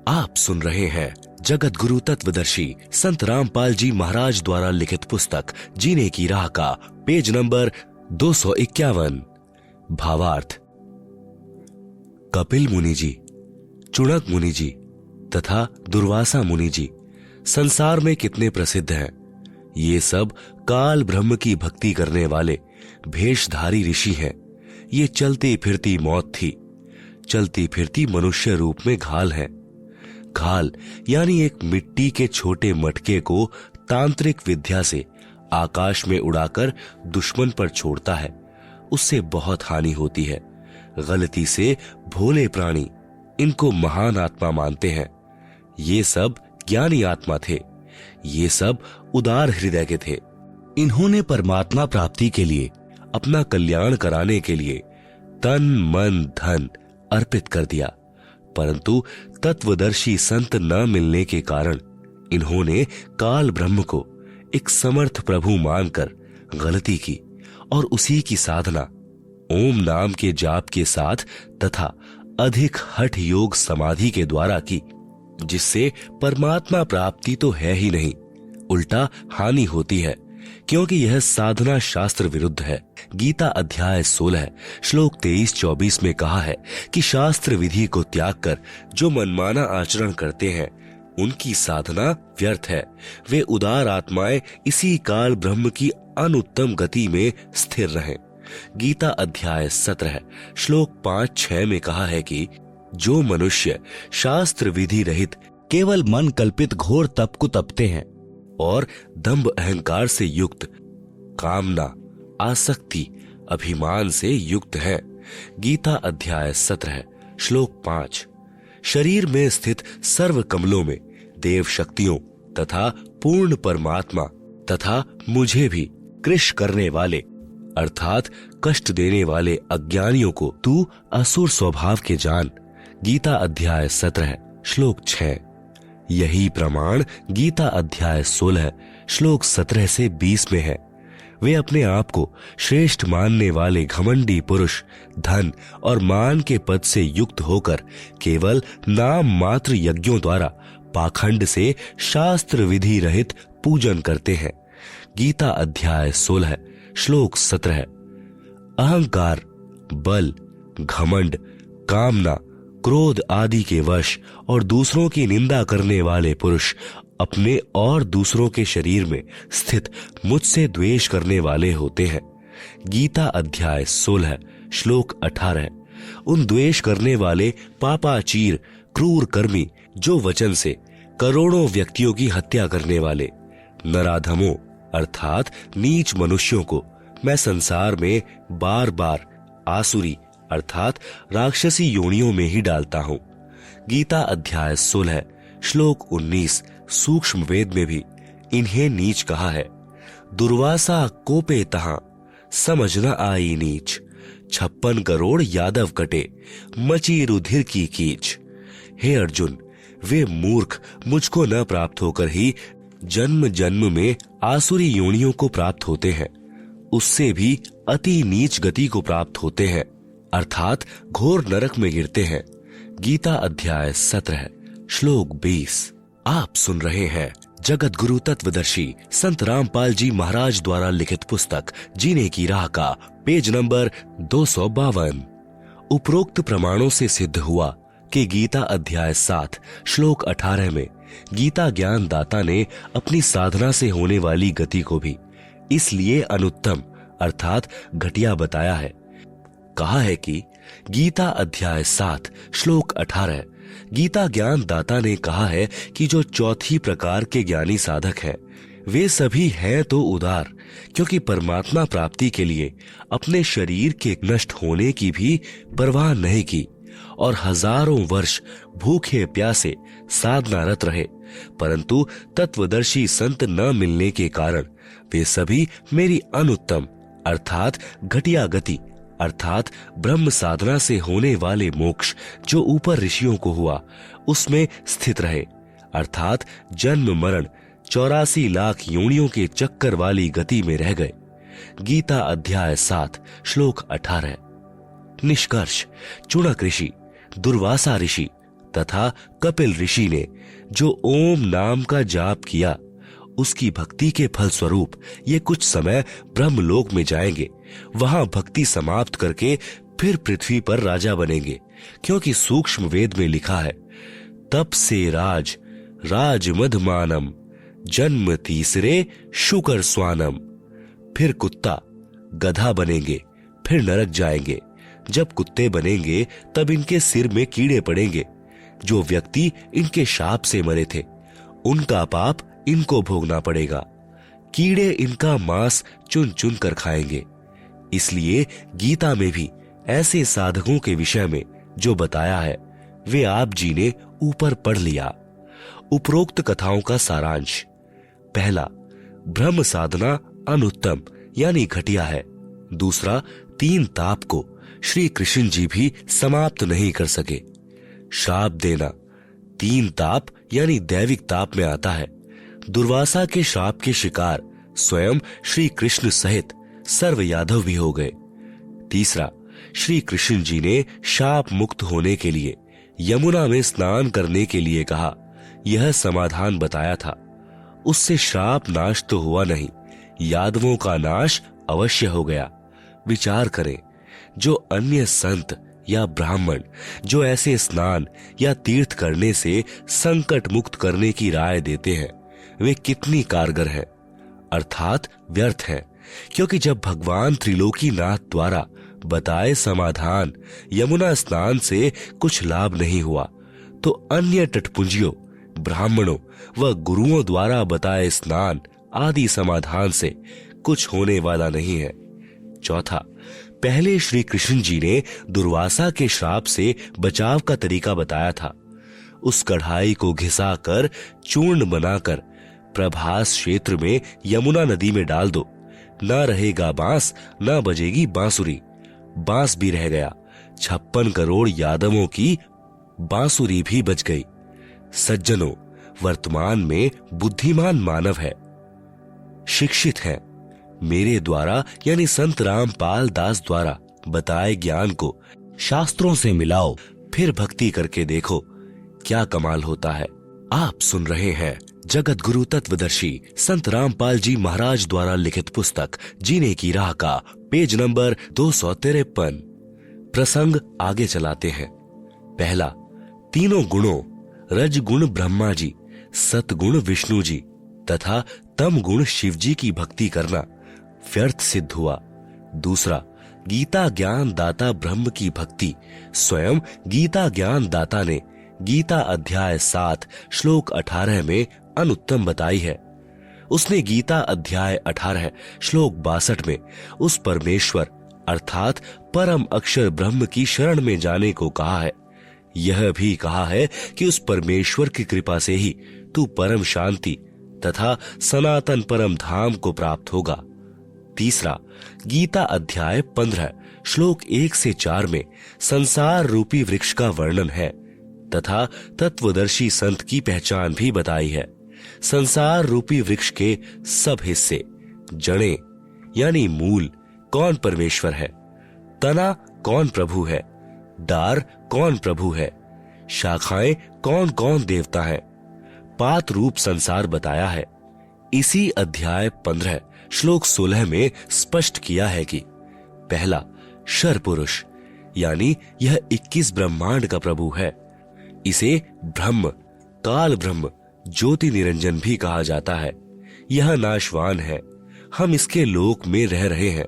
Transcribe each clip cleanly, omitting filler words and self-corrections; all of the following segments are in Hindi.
आप सुन रहे हैं जगत गुरु तत्वदर्शी संत रामपाल जी महाराज द्वारा लिखित पुस्तक जीने की राह का पेज नंबर 251। भावार्थ। कपिल मुनि जी, चुणक मुनि जी तथा दुर्वासा मुनि जी संसार में कितने प्रसिद्ध हैं। ये सब काल ब्रह्म की भक्ति करने वाले भेषधारी ऋषि हैं। ये चलती फिरती मौत थी, चलती फिरती मनुष्य रूप में घाल है। घाल यानी एक मिट्टी के छोटे मटके को तांत्रिक विद्या से आकाश में उड़ाकर दुश्मन पर छोड़ता है, उससे बहुत हानि होती है। गलती से भोले प्राणी इनको महान आत्मा मानते हैं। ये सब ज्ञानी आत्मा थे, ये सब उदार हृदय के थे। इन्होंने परमात्मा प्राप्ति के लिए, अपना कल्याण कराने के लिए तन मन धन अर्पित कर दिया, परंतु तत्वदर्शी संत न मिलने के कारण इन्होंने काल ब्रह्म को एक समर्थ प्रभु मानकर गलती की और उसी की साधना ओम नाम के जाप के साथ तथा अधिक हठ योग समाधि के द्वारा की, जिससे परमात्मा प्राप्ति तो है ही नहीं, उल्टा हानि होती है, क्योंकि यह साधना शास्त्र विरुद्ध है। गीता अध्याय 16 श्लोक 23-24 में कहा है कि शास्त्र विधि को त्याग कर जो मनमाना आचरण करते हैं उनकी साधना व्यर्थ है। वे उदार आत्माएं इसी काल ब्रह्म की अनुत्तम गति में स्थिर रहें। गीता अध्याय 17 श्लोक 5-6 में कहा है कि जो मनुष्य शास्त्र विधि रहित केवल मन कल्पित घोर तप को तपते हैं और दंभ अहंकार से युक्त, कामना आसक्ति अभिमान से युक्त है। गीता अध्याय 17 श्लोक 5। शरीर में स्थित सर्व कमलों में देव शक्तियों तथा पूर्ण परमात्मा तथा मुझे भी कृश करने वाले अर्थात कष्ट देने वाले अज्ञानियों को तू असुर स्वभाव के जान। गीता अध्याय 17 श्लोक 6। यही प्रमाण गीता अध्याय 16 श्लोक 17 से 20 में है। वे अपने आप को श्रेष्ठ मानने वाले घमंडी पुरुष धन और मान के पद से युक्त होकर केवल नाम मात्र यज्ञों द्वारा पाखंड से शास्त्र विधि रहित पूजन करते हैं। गीता अध्याय 16 श्लोक 17। अहंकार, बल, घमंड, कामना, क्रोध आदि के वश और दूसरों की निंदा करने वाले पुरुष अपने और दूसरों के शरीर में स्थित मुझसे द्वेष करने वाले होते हैं। गीता अध्याय 16 श्लोक 18। उन द्वेष करने वाले पापाचीर क्रूर कर्मी जो वचन से करोड़ों व्यक्तियों की हत्या करने वाले नराधमों अर्थात नीच मनुष्यों को मैं संसार में बार बार आसुरी अर्थात राक्षसी योनियों में ही डालता हूँ। गीता अध्याय 16 श्लोक 19 सूक्ष्म वेद में भी इन्हें नीच कहा है। दुर्वासा कोपे तहां समझ न आई नीच, 56 करोड़ यादव कटे मची रुधिर की कीच। हे अर्जुन, वे मूर्ख मुझको न प्राप्त होकर ही जन्म जन्म में आसुरी योनियों को प्राप्त होते हैं, उससे भी अति नीच गति को प्राप्त होते हैं अर्थात घोर नरक में गिरते हैं। गीता अध्याय 17 श्लोक 20। आप सुन रहे हैं जगत गुरु तत्वदर्शी संत रामपाल जी महाराज द्वारा लिखित पुस्तक जीने की राह का पेज नंबर 252। उपरोक्त प्रमाणों से सिद्ध हुआ कि गीता अध्याय 7 श्लोक 18 में गीता ज्ञान दाता ने अपनी साधना से होने वाली गति को भी इसलिए अनुत्तम अर्थात घटिया बताया है। कहा है कि गीता अध्याय 7 श्लोक 18 गीता ज्ञान दाता ने कहा है कि जो चौथी प्रकार के ज्ञानी साधक हैं, वे सभी हैं तो उदार, क्योंकि परमात्मा प्राप्ति के लिए अपने शरीर के नष्ट होने की भी परवाह नहीं की और हजारों वर्ष भूखे प्यासे साधनारत रहे, परंतु तत्वदर्शी संत न मिलने के कारण वे सभी मेरी अनुत्तम अर्थात घटिया गति अर्थात ब्रह्म साधना से होने वाले मोक्ष जो ऊपर ऋषियों को हुआ उसमें स्थित रहे अर्थात जन्म मरण 84 लाख योनियों के चक्कर वाली गति में रह गए। गीता अध्याय 7 श्लोक 18। निष्कर्ष, चुणक ऋषि, दुर्वासा ऋषि तथा कपिल ऋषि ने जो ओम नाम का जाप किया, उसकी भक्ति के फल स्वरूप ये कुछ समय ब्रह्मलोक में जाएंगे। वहां भक्ति समाप्त करके फिर पृथ्वी पर राजा बनेंगे, क्योंकि सूक्ष्म वेद में लिखा है, तप से राज मधमानम, जन्म तीसरे शुकर स्वानम। फिर कुत्ता गधा बनेंगे, फिर नरक जाएंगे। जब कुत्ते बनेंगे तब इनके सिर में कीड़े पड़ेंगे। जो व्यक्ति इनके शाप से मरे थे, उनका पाप इनको भोगना पड़ेगा। कीड़े इनका मांस चुन चुन कर खाएंगे। इसलिए गीता में भी ऐसे साधकों के विषय में जो बताया है, वे आप जी ने ऊपर पढ़ लिया। उपरोक्त कथाओं का सारांश। पहला, ब्रह्म साधना अनुत्तम यानी घटिया है। दूसरा, 3 ताप को श्री कृष्ण जी भी समाप्त नहीं कर सके। श्राप देना 3 ताप यानी दैविक ताप में आता है। दुर्वासा के श्राप के शिकार स्वयं श्री कृष्ण सहित सर्व यादव भी हो गए। तीसरा, श्री कृष्ण जी ने शाप मुक्त होने के लिए यमुना में स्नान करने के लिए कहा। यह समाधान बताया था। उससे श्राप नाश तो हुआ नहीं, यादवों का नाश अवश्य हो गया। विचार करें, जो अन्य संत या ब्राह्मण जो ऐसे स्नान या तीर्थ करने से संकट मुक्त करने की राय देते हैं, वे कितनी कारगर हैं, अर्थात व्यर्थ हैं। क्योंकि जब भगवान त्रिलोकीनाथ द्वारा बताए समाधान यमुना स्नान से कुछ लाभ नहीं हुआ, तो अन्य तटपुंजियों, ब्राह्मणों व गुरुओं द्वारा बताए स्नान आदि समाधान से कुछ होने वाला नहीं है। चौथा, पहले श्री कृष्ण जी ने दुर्वासा के श्राप से बचाव का तरीका बताया था। उस कढ़ाई को घिसाकर चूर्ण बनाकर प्रभास क्षेत्र में यमुना नदी में डाल दो। न रहेगा बांस, न बजेगी बांसुरी। बांस भी रह गया, 56 करोड़ यादवों की बांसुरी भी बच गई। सज्जनों, वर्तमान में बुद्धिमान मानव है, शिक्षित है। मेरे द्वारा यानी संत रामपाल दास द्वारा बताए ज्ञान को शास्त्रों से मिलाओ, फिर भक्ति करके देखो क्या कमाल होता है। आप सुन रहे हैं जगत गुरु तत्वदर्शी संत रामपाल जी महाराज द्वारा लिखित पुस्तक जीने की राह का पेज नंबर 253। प्रसंग आगे चलाते हैं। पहला, तीनों गुणों रजगुण ब्रह्मा जी, सतगुण विष्णु जी तथा तम गुण शिव जी की भक्ति करना व्यर्थ सिद्ध हुआ। दूसरा, गीता ज्ञान दाता ब्रह्म की भक्ति स्वयं गीता ज्ञान दाता ने गीता अध्याय 7 श्लोक 18 में अनुत्तम बताई है। उसने गीता अध्याय 18 श्लोक 62 में उस परमेश्वर अर्थात परम अक्षर ब्रह्म की शरण में जाने को कहा है। यह भी कहा है कि उस परमेश्वर की कृपा से ही तू परम शांति तथा सनातन परम धाम को प्राप्त होगा। तीसरा, गीता अध्याय 15 श्लोक 1 से 4 में संसार रूपी वृक्ष का वर्णन है तथा तत्वदर्शी संत की पहचान भी बताई है। संसार रूपी वृक्ष के सब हिस्से, जड़ें यानी मूल कौन परमेश्वर है, तना कौन प्रभु है, डार कौन प्रभु है, शाखाएं कौन कौन देवता है, पात रूप संसार बताया है। इसी अध्याय 15 श्लोक 16 में स्पष्ट किया है कि पहला, शर पुरुष यानी यह 21 ब्रह्मांड का प्रभु है। इसे ब्रह्म, काल ब्रह्म, ज्योति निरंजन भी कहा जाता है। यह नाशवान है, हम इसके लोक में रह रहे हैं।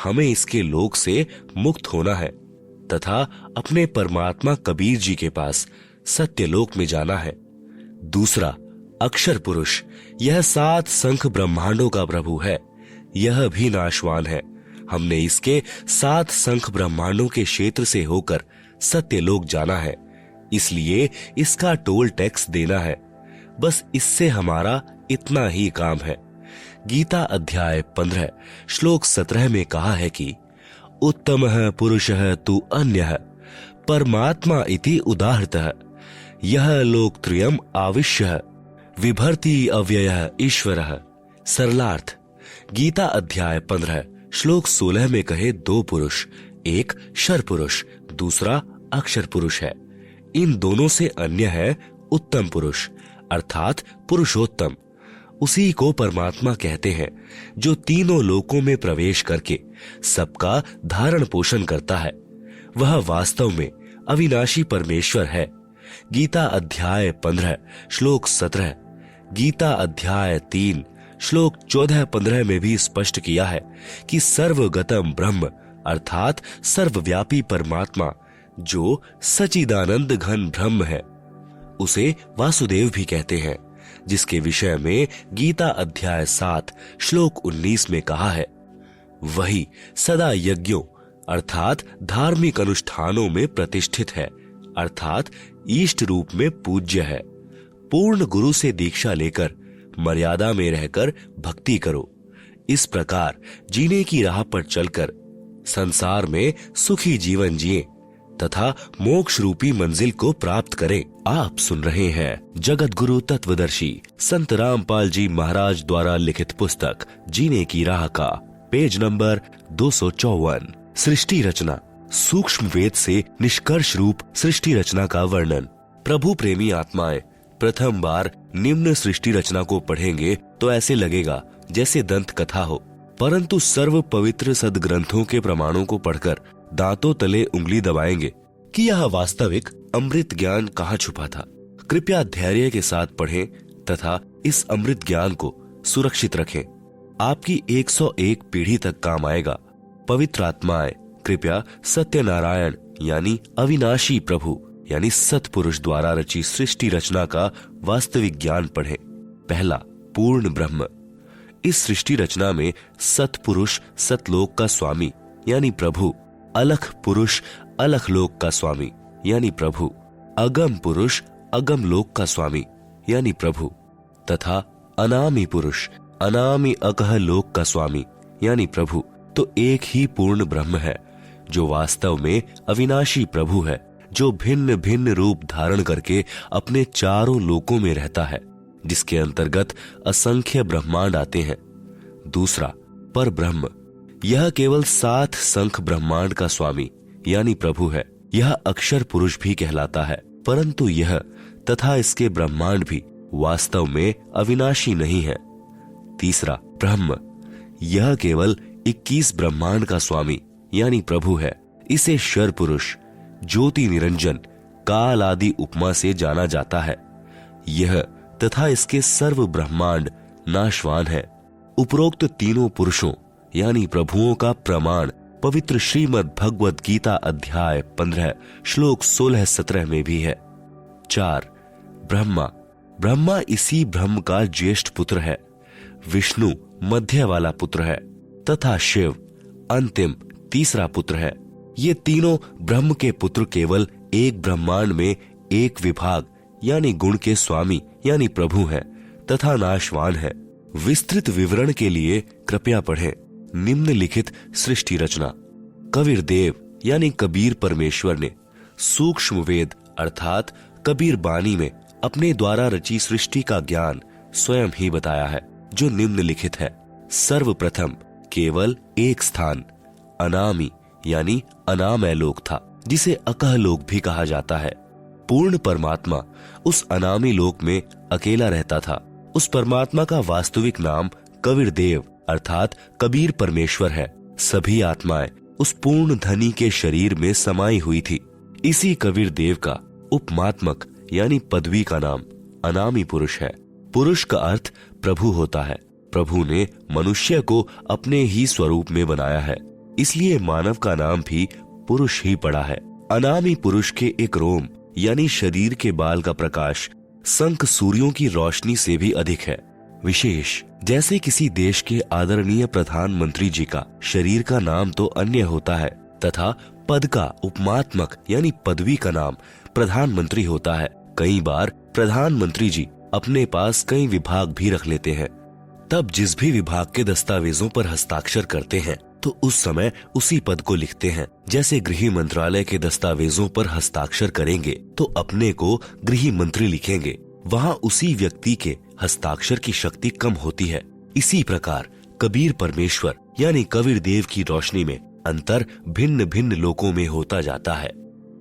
हमें इसके लोक से मुक्त होना है तथा अपने परमात्मा कबीर जी के पास सत्यलोक में जाना है। दूसरा, अक्षर पुरुष, यह 7 संख ब्रह्मांडों का प्रभु है। यह भी नाशवान है। हमने इसके 7 संख ब्रह्मांडों के क्षेत्र से होकर सत्यलोक जाना है, इसलिए इसका टोल टैक्स देना है। बस इससे हमारा इतना ही काम है। गीता अध्याय 15 श्लोक 17 में कहा है कि उत्तमः पुरुषः तु अन्यः परमात्मा इति उदाहृतः यह लोकत्रयम् आविश्य विभर्ति अव्ययः ईश्वरः। सरलार्थ, गीता अध्याय 15 श्लोक 16 में कहे 2 पुरुष, एक शर पुरुष, दूसरा अक्षर पुरुष है। इन दोनों से अन्य है उत्तम पुरुष अर्थात पुरुषोत्तम। उसी को परमात्मा कहते हैं जो तीनों लोकों में प्रवेश करके सबका धारण पोषण करता है। वह वास्तव में अविनाशी परमेश्वर है। गीता अध्याय 15 श्लोक 17, गीता अध्याय 3 श्लोक 14-15 में भी स्पष्ट किया है कि सर्वगतम ब्रह्म अर्थात सर्वव्यापी परमात्मा जो सच्चिदानंद घन ब्रह्म है, उसे वासुदेव भी कहते हैं, जिसके विषय में गीता अध्याय 7 श्लोक 19 में कहा है, वही सदा यज्ञों अर्थात धार्मिक अनुष्ठानों में प्रतिष्ठित है अर्थात इष्ट रूप में पूज्य है। पूर्ण गुरु से दीक्षा लेकर मर्यादा में रहकर भक्ति करो। इस प्रकार जीने की राह पर चलकर संसार में सुखी जीवन जिए तथा मोक्ष रूपी मंजिल को प्राप्त करें। आप सुन रहे हैं जगत गुरु तत्वदर्शी संत रामपाल जी महाराज द्वारा लिखित पुस्तक जीने की राह का पेज नंबर 254, सृष्टि रचना, सूक्ष्म वेद से निष्कर्ष रूप सृष्टि रचना का वर्णन। प्रभु प्रेमी आत्माएं प्रथम बार निम्न सृष्टि रचना को पढ़ेंगे तो ऐसे लगेगा जैसे दंत कथा हो, परंतु सर्व पवित्र सदग्रंथों के प्रमाणों को पढ़कर दांतों तले उंगली दबाएंगे कि यह वास्तविक अमृत ज्ञान कहाँ छुपा था। कृपया धैर्य के साथ पढ़ें तथा इस अमृत ज्ञान को सुरक्षित रखें। आपकी 101 पीढ़ी तक काम आएगा। पवित्र आत्माएं कृपया सत्यनारायण यानी अविनाशी प्रभु यानी सतपुरुष द्वारा रची सृष्टि रचना का वास्तविक ज्ञान पढ़ें। पहला, पूर्ण ब्रह्म। इस सृष्टि रचना में सतपुरुष सतलोक का स्वामी यानी प्रभु, अलख पुरुष अलख लोक का स्वामी यानी प्रभु, अगम पुरुष अगम लोक का स्वामी यानी प्रभु तथा अनामी पुरुष अनामी अकह लोक का स्वामी यानी प्रभु, तो एक ही पूर्ण ब्रह्म है जो वास्तव में अविनाशी प्रभु है, जो भिन्न भिन्न रूप धारण करके अपने चारों लोकों में रहता है, जिसके अंतर्गत असंख्य ब्रह्मांड आते हैं। दूसरा, पर ब्रह्म। यह केवल 7 संख ब्रह्मांड का स्वामी यानी प्रभु है। यह अक्षर पुरुष भी कहलाता है, परंतु यह तथा इसके ब्रह्मांड भी वास्तव में अविनाशी नहीं है। तीसरा, ब्रह्म। यह केवल 21 ब्रह्मांड का स्वामी यानी प्रभु है। इसे शर पुरुष, ज्योति निरंजन, काल आदि उपमा से जाना जाता है। यह तथा इसके सर्व ब्रह्मांड नाशवान है। उपरोक्त तीनों पुरुषों यानी प्रभुओं का प्रमाण पवित्र श्रीमद् भगवद गीता अध्याय 15 श्लोक 16-17 में भी है। 4, ब्रह्मा। ब्रह्मा इसी ब्रह्म का ज्येष्ठ पुत्र है। विष्णु मध्य वाला पुत्र है तथा शिव अंतिम तीसरा पुत्र है। ये तीनों ब्रह्म के पुत्र केवल एक ब्रह्मांड में एक विभाग यानी गुण के स्वामी यानी प्रभु है तथा नाशवान है। विस्तृत विवरण के लिए कृपया पढ़ें निम्नलिखित सृष्टि रचना। कबीर देव यानी कबीर परमेश्वर ने सूक्ष्म वेद अर्थात कबीर बानी में अपने द्वारा रची सृष्टि का ज्ञान स्वयं ही बताया है, जो निम्नलिखित है। सर्वप्रथम केवल एक स्थान अनामी यानी अनामय लोक था, जिसे अकह लोक भी कहा जाता है। पूर्ण परमात्मा उस अनामी लोक में अकेला रहता था। उस परमात्मा का वास्तविक नाम कबीर देव अर्थात कबीर परमेश्वर है। सभी आत्माएं उस पूर्ण धनी के शरीर में समाई हुई थी। इसी कबीर देव का उपमात्मक यानी पदवी का नाम अनामी पुरुष है। पुरुष का अर्थ प्रभु होता है। प्रभु ने मनुष्य को अपने ही स्वरूप में बनाया है, इसलिए मानव का नाम भी पुरुष ही पड़ा है। अनामी पुरुष के एक रोम यानी शरीर के बाल का प्रकाश संख सूर्यों की रोशनी से भी अधिक है। विशेष जैसे किसी देश के आदरणीय प्रधानमंत्री जी का शरीर का नाम तो अन्य होता है तथा पद का उपमात्मक यानी पदवी का नाम प्रधानमंत्री होता है। कई बार प्रधानमंत्री जी अपने पास कई विभाग भी रख लेते हैं। तब जिस भी विभाग के दस्तावेजों पर हस्ताक्षर करते हैं तो उस समय उसी पद को लिखते हैं। जैसे गृह मंत्रालय के दस्तावेजों पर हस्ताक्षर करेंगे तो अपने को गृह मंत्री लिखेंगे, वहाँ उसी व्यक्ति के हस्ताक्षर की शक्ति कम होती है। इसी प्रकार कबीर परमेश्वर यानी कबीर देव की रोशनी में अंतर भिन्न भिन्न लोकों में होता जाता है।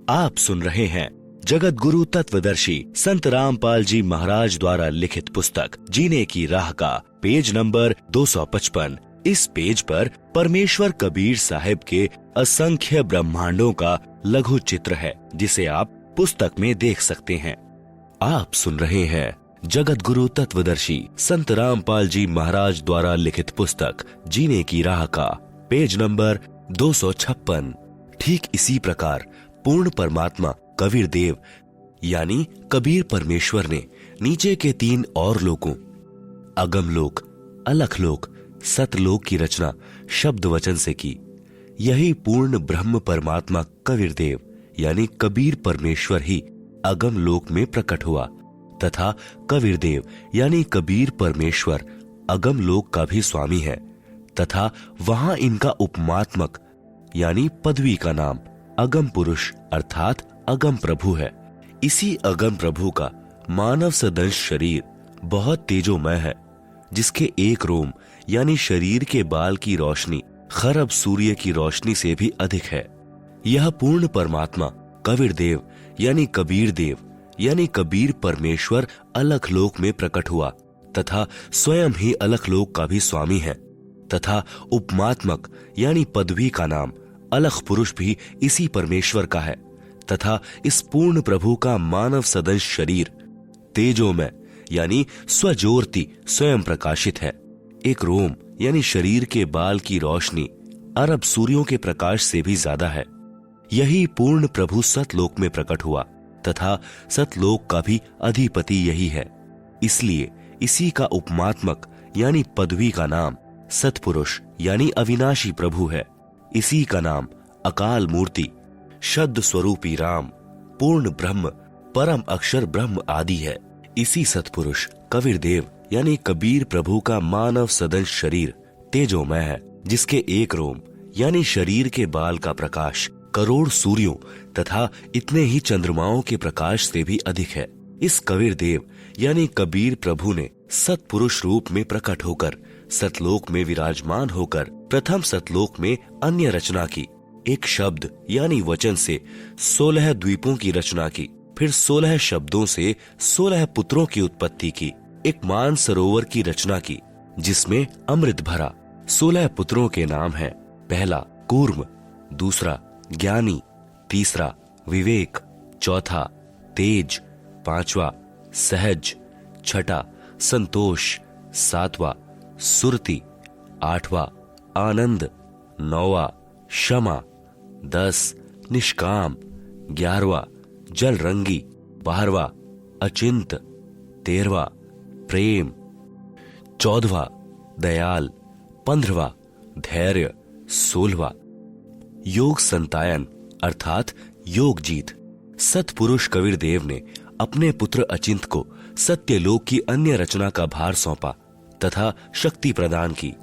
आप सुन रहे हैं जगत गुरु तत्वदर्शी संत रामपाल जी महाराज द्वारा लिखित पुस्तक जीने की राह का पेज नंबर 255। इस पेज पर परमेश्वर कबीर साहिब के असंख्य ब्रह्मांडों का लघु चित्र है, जिसे आप पुस्तक में देख सकते हैं। आप सुन रहे हैं जगत गुरु तत्वदर्शी संत रामपाल जी महाराज द्वारा लिखित पुस्तक जीने की राह का पेज नंबर 256। ठीक इसी प्रकार पूर्ण परमात्मा कबीर देव यानी कबीर परमेश्वर ने नीचे के 3 और लोकों अगमलोक, अलखलोक, सतलोक की रचना शब्द वचन से की। यही पूर्ण ब्रह्म परमात्मा कबीर देव यानी कबीर परमेश्वर ही अगम लोक में प्रकट हुआ तथा कबीर देव यानी कबीर परमेश्वर अगम लोक का भी स्वामी है तथा वहां इनका उपमात्मक यानी पदवी का नाम अगम पुरुष अर्थात अगम प्रभु है। इसी अगम प्रभु का मानव सदृश शरीर बहुत तेजोमय है, जिसके एक रोम यानी शरीर के बाल की रोशनी खरब सूर्य की रोशनी से भी अधिक है। यह पूर्ण परमात्मा कबीर देव यानी कबीर देव यानी कबीर परमेश्वर अलखलोक में प्रकट हुआ तथा स्वयं ही अलखलोक का भी स्वामी है तथा उपमात्मक यानी पदवी का नाम अलख पुरुष भी इसी परमेश्वर का है तथा इस पूर्ण प्रभु का मानव सदृश शरीर तेजोमय यानी स्वज्योति स्वयं प्रकाशित है। एक रोम यानी शरीर के बाल की रोशनी अरब सूर्यों के प्रकाश से भी ज्यादा है। यही पूर्ण प्रभु सतलोक में प्रकट हुआ तथा सतलोक का भी अधिपति यही है। इसलिए इसी का उपमात्मक यानी पदवी का नाम सतपुरुष यानी अविनाशी प्रभु है। इसी का नाम अकाल मूर्ति, शब्द स्वरूपी राम, पूर्ण ब्रह्म, परम अक्षर ब्रह्म आदि है। इसी सतपुरुष कबीर देव यानी कबीर प्रभु का मानव सदृश शरीर तेजोमय है, जिसके एक रोम यानी शरीर के बाल का प्रकाश करोड़ सूर्यों तथा इतने ही चंद्रमाओं के प्रकाश से भी अधिक है। इस कबीर देव यानी कबीर प्रभु ने सतपुरुष रूप में प्रकट होकर सतलोक में विराजमान होकर प्रथम सतलोक में अन्य रचना की। एक शब्द यानी वचन से 16 द्वीपों की रचना की, फिर 16 शब्दों से 16 पुत्रों की उत्पत्ति की। एक मान सरोवर की रचना की जिसमें अमृत भरा। 16 पुत्रों के नाम हैं, पहला कूर्म, दूसरा ज्ञानी, तीसरा विवेक, चौथा तेज, पांचवा सहज, छठा संतोष, सातवां सुरति, आठवां आनंद, नौवां क्षमा, 10 निष्काम, 11वां जलरंगी, 12वां अचिंत, 13वां प्रेम, 14वां दयाल, 15वां धैर्य, 16वां योग संतायन अर्थात योग जीत। सतपुरुष कबीर देव ने अपने पुत्र अचिंत को सत्यलोक की अन्य रचना का भार सौंपा तथा शक्ति प्रदान की।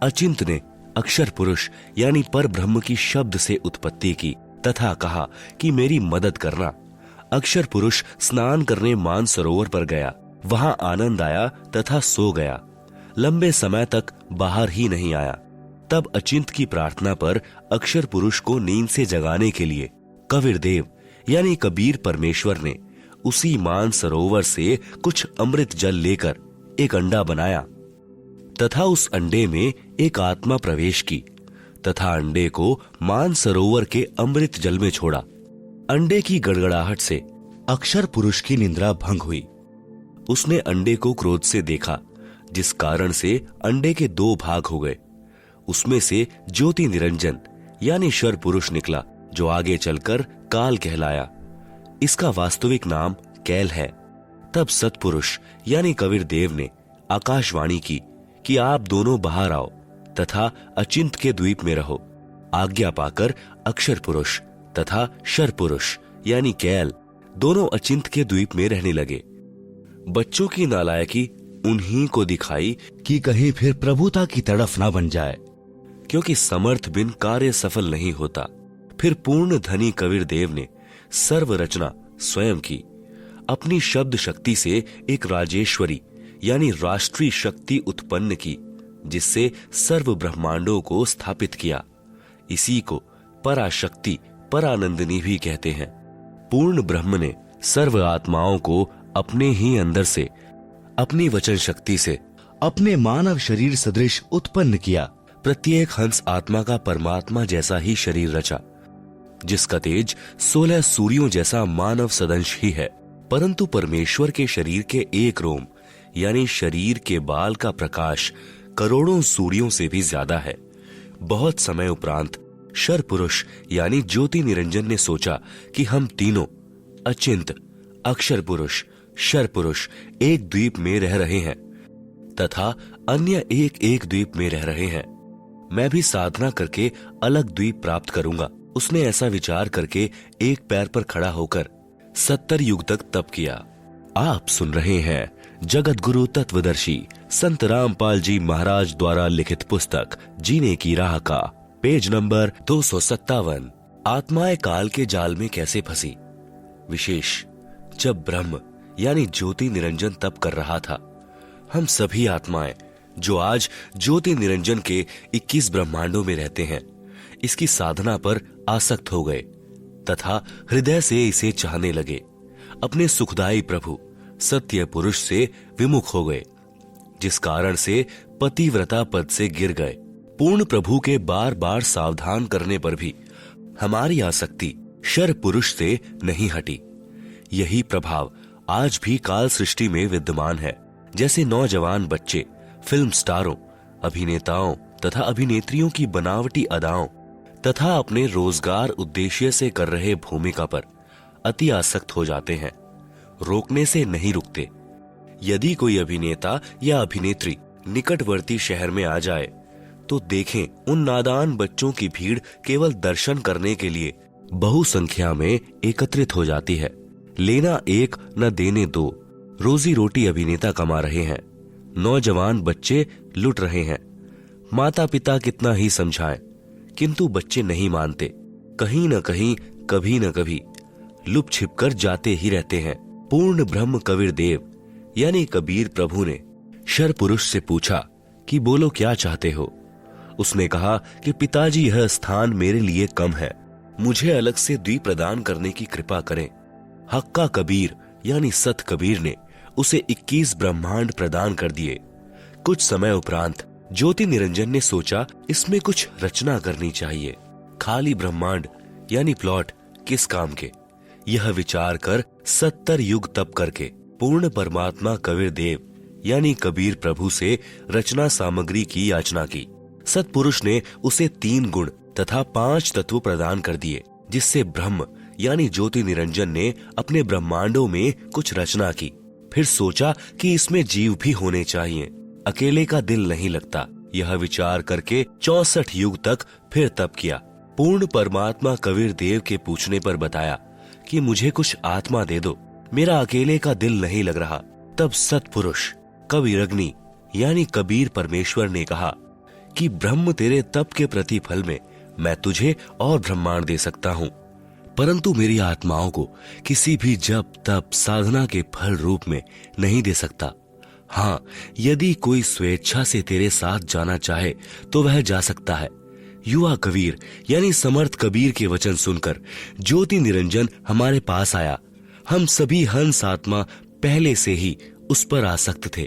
अचिंत ने अक्षर पुरुष यानी पर ब्रह्म की शब्द से उत्पत्ति की तथा कहा कि मेरी मदद करना। अक्षर पुरुष स्नान करने मान सरोवर पर गया, वहां आनंद आया तथा सो गया। लंबे समय तक बाहर ही नहीं आया। तब अचिंत की प्रार्थना पर अक्षर पुरुष को नींद से जगाने के लिए कबीर देव यानी कबीर परमेश्वर ने उसी मान सरोवर से कुछ अमृत जल लेकर एक अंडा बनाया तथा उस अंडे में एक आत्मा प्रवेश की तथा अंडे को मान सरोवर के अमृत जल में छोड़ा। अंडे की गड़गड़ाहट से अक्षर पुरुष की निद्रा भंग हुई। उसने अंडे को क्रोध से देखा, जिस कारण से अंडे के 2 भाग हो गए। उसमें से ज्योति निरंजन यानी शर पुरुष निकला, जो आगे चलकर काल कहलाया। इसका वास्तविक नाम कैल है। तब सतपुरुष यानी कबीर देव ने आकाशवाणी की कि आप दोनों बाहर आओ तथा अचिंत के द्वीप में रहो। आज्ञा पाकर अक्षर पुरुष तथा शर पुरुष यानी कैल दोनों अचिंत के द्वीप में रहने लगे। बच्चों की नालायकी उन्हीं को दिखाई कि कहीं फिर प्रभुता की तड़फ ना बन जाए, क्योंकि समर्थ बिन कार्य सफल नहीं होता। फिर पूर्ण धनी कबीर देव ने सर्व रचना स्वयं की। अपनी शब्द शक्ति से एक राजेश्वरी यानी राष्ट्रीय शक्ति उत्पन्न की, जिससे सर्व ब्रह्मांडों को स्थापित किया। इसी को पराशक्ति परानंदिनी भी कहते हैं। पूर्ण ब्रह्म ने सर्व आत्माओं को अपने ही अंदर से अपनी वचन शक्ति से अपने मानव शरीर सदृश उत्पन्न किया। प्रत्येक हंस आत्मा का परमात्मा जैसा ही शरीर रचा, जिसका तेज 16 सूर्यों जैसा मानव सदंश ही है। परंतु परमेश्वर के शरीर के एक रोम यानी शरीर के बाल का प्रकाश करोड़ों सूर्यों से भी ज्यादा है। बहुत समय उपरांत शर पुरुष यानी ज्योति निरंजन ने सोचा कि हम तीनों अचिंत अक्षर पुरुष शर पुरुष एक द्वीप में रह रहे हैं तथा अन्य एक एक द्वीप में रह रहे हैं। मैं भी साधना करके अलग द्वीप प्राप्त करूंगा। उसने ऐसा विचार करके एक पैर पर खड़ा होकर 70 युग तक तप किया। आप सुन रहे हैं जगत गुरु तत्वदर्शी संत रामपाल जी महाराज द्वारा लिखित पुस्तक जीने की राह का पेज नंबर 257, आत्माएं काल के जाल में कैसे फंसी। विशेष जब ब्रह्म यानी ज्योति निरंजन तप कर रहा था, हम सभी आत्माएं जो आज ज्योति निरंजन के 21 ब्रह्मांडों में रहते हैं, इसकी साधना पर आसक्त हो गए तथा हृदय से इसे चाहने लगे। अपने सुखदायी प्रभु सत्य पुरुष से विमुख हो गए, जिस कारण से पतिव्रता पद से गिर गए। पूर्ण प्रभु के बार बार सावधान करने पर भी हमारी आसक्ति शर पुरुष से नहीं हटी। यही प्रभाव आज भी काल सृष्टि में विद्यमान है। जैसे नौजवान बच्चे फिल्म स्टारों, अभिनेताओं तथा अभिनेत्रियों की बनावटी अदाओं तथा अपने रोजगार उद्देश्य से कर रहे भूमिका पर अति आसक्त हो जाते हैं, रोकने से नहीं रुकते। यदि कोई अभिनेता या अभिनेत्री निकटवर्ती शहर में आ जाए तो देखें उन नादान बच्चों की भीड़ केवल दर्शन करने के लिए बहुसंख्या में एकत्रित हो जाती है। लेना एक न देने दो, रोजी रोटी अभिनेता कमा रहे हैं, नौजवान बच्चे लुट रहे हैं। माता पिता कितना ही समझाएं, किंतु बच्चे नहीं मानते। कहीं न कहीं कभी न कभी लुप छिपकर जाते ही रहते हैं। पूर्ण ब्रह्म कबीर देव यानी कबीर प्रभु ने शर पुरुष से पूछा कि बोलो क्या चाहते हो। उसने कहा कि पिताजी यह स्थान मेरे लिए कम है, मुझे अलग से द्वीप प्रदान करने की कृपा करें। हक्का कबीर यानी सत कबीर ने उसे 21 ब्रह्मांड प्रदान कर दिए। कुछ समय उपरांत ज्योति निरंजन ने सोचा इसमें कुछ रचना करनी चाहिए। खाली ब्रह्मांड यानी प्लॉट किस काम के, यह विचार कर 70 युग तप करके पूर्ण परमात्मा कबीर देव यानी कबीर प्रभु से रचना सामग्री की याचना की। सतपुरुष ने उसे 3 गुण तथा 5 तत्व प्रदान कर दिए, जिससे ब्रह्म यानी ज्योति निरंजन ने अपने ब्रह्मांडों में कुछ रचना की। फिर सोचा कि इसमें जीव भी होने चाहिए, अकेले का दिल नहीं लगता। यह विचार करके 64 युग तक फिर तप किया। पूर्ण परमात्मा कबीर देव के पूछने पर बताया कि मुझे कुछ आत्मा दे दो, मेरा अकेले का दिल नहीं लग रहा। तब सतपुरुष कबीरग्नि यानी कबीर परमेश्वर ने कहा कि ब्रह्म तेरे तप के प्रतिफल में मैं तुझे और ब्रह्मांड दे सकता हूँ, परंतु मेरी आत्माओं को किसी भी जप तप साधना के फल रूप में नहीं दे सकता। हाँ, यदि कोई स्वेच्छा से तेरे साथ जाना चाहे तो वह जा सकता है। युवा कबीर यानी समर्थ कबीर के वचन सुनकर ज्योति निरंजन हमारे पास आया। हम सभी हंस आत्मा पहले से ही उस पर आसक्त थे।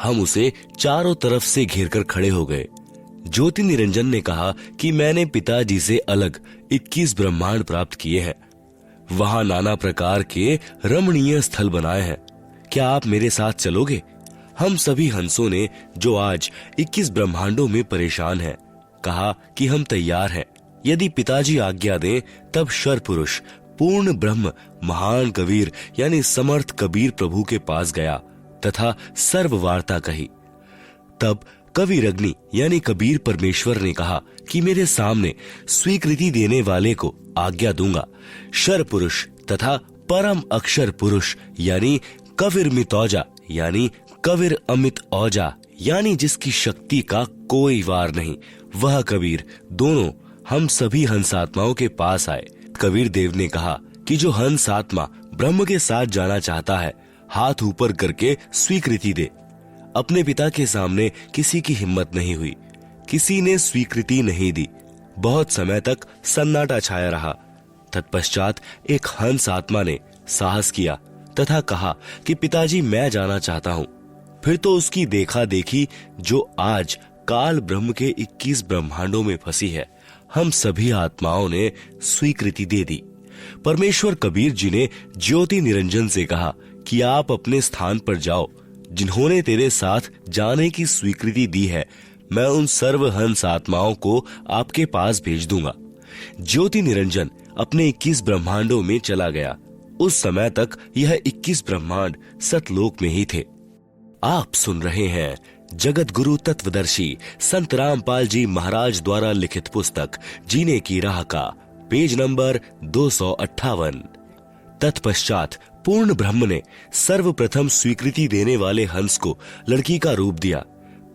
हम उसे चारों तरफ से घेरकर खड़े हो गए। ज्योति निरंजन ने कहा कि मैंने पिताजी से अलग 21 ब्रह्मांड प्राप्त किए हैं, वहां नाना प्रकार के रमणीय स्थल बनाए हैं, क्या आप मेरे साथ चलोगे? हम सभी हंसों ने, जो आज 21 ब्रह्मांडों में परेशान हैं, कहा कि हम तैयार हैं। यदि पिताजी आज्ञा दें तब शर पुरुष पूर्ण ब्रह्म महान कबीर यानी समर्थ कबीर प्रभु के पास गया तथा सर्व वार्ता कही। तब कबीरग्नि यानी कबीर परमेश्वर ने कहा कि मेरे सामने स्वीकृति देने वाले को आज्ञा दूंगा। शर पुरुष तथा परम अक्षर पुरुष यानी कबीर मितौजा यानी कबीर अमित औजा यानी जिसकी शक्ति का कोई वार नहीं, वह कबीर दोनों हम सभी हंस आत्माओं के पास आए। कबीर देव ने कहा कि जो हंस आत्मा ब्रह्म के साथ जाना चाहता है, हाथ ऊपर करके स्वीकृति दे। अपने पिता के सामने किसी की हिम्मत नहीं हुई, किसी ने स्वीकृति नहीं दी। बहुत समय तक सन्नाटा छाया रहा। तत्पश्चात एक हंस आत्मा ने साहस किया तथा कहा कि पिताजी मैं जाना चाहता हूँ। फिर तो उसकी देखा देखी जो आज काल ब्रह्म के 21 ब्रह्मांडों में फंसी है, हम सभी आत्माओं ने स्वीकृति दे दी। परमेश्वर कबीर जी ने ज्योति निरंजन से कहा कि आप अपने स्थान पर जाओ। जिन्होंने तेरे साथ जाने की स्वीकृति दी है, मैं उन सर्व हंस आत्माओं को आपके पास भेज दूंगा। ज्योति निरंजन अपने 21 ब्रह्मांडों में चला गया। उस समय तक यह 21 ब्रह्मांड सतलोक में ही थे। आप सुन रहे हैं जगत गुरु तत्वदर्शी संत रामपाल जी महाराज द्वारा लिखित पुस्तक जीने की राह का पेज नंबर 258। तत्पश्चात पूर्ण ब्रह्म ने सर्वप्रथम स्वीकृति देने वाले हंस को लड़की का रूप दिया,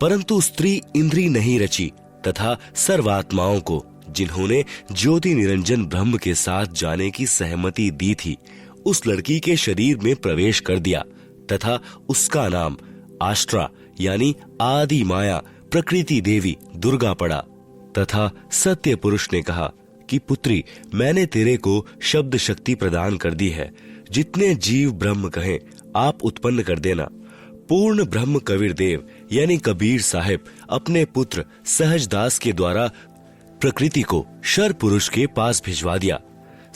परंतु स्त्री इंद्री नहीं रची तथा सर्वात्माओं को जिन्होंने ज्योति निरंजन ब्रह्म के साथ जाने की सहमति दी थी, उस लड़की के शरीर में प्रवेश कर दिया तथा उसका नाम आष्ट्रा यानी आदि माया प्रकृति देवी दुर्गा पड़ा। तथा सत्य पुरुष ने कहा कि पुत्री, मैंने तेरे को शब्द शक्ति प्रदान कर दी है। जितने जीव ब्रह्म कहें आप उत्पन्न कर देना। पूर्ण ब्रह्म कबीर देव यानी कबीर साहिब अपने पुत्र सहजदास के द्वारा प्रकृति को शर पुरुष के पास भिजवा दिया।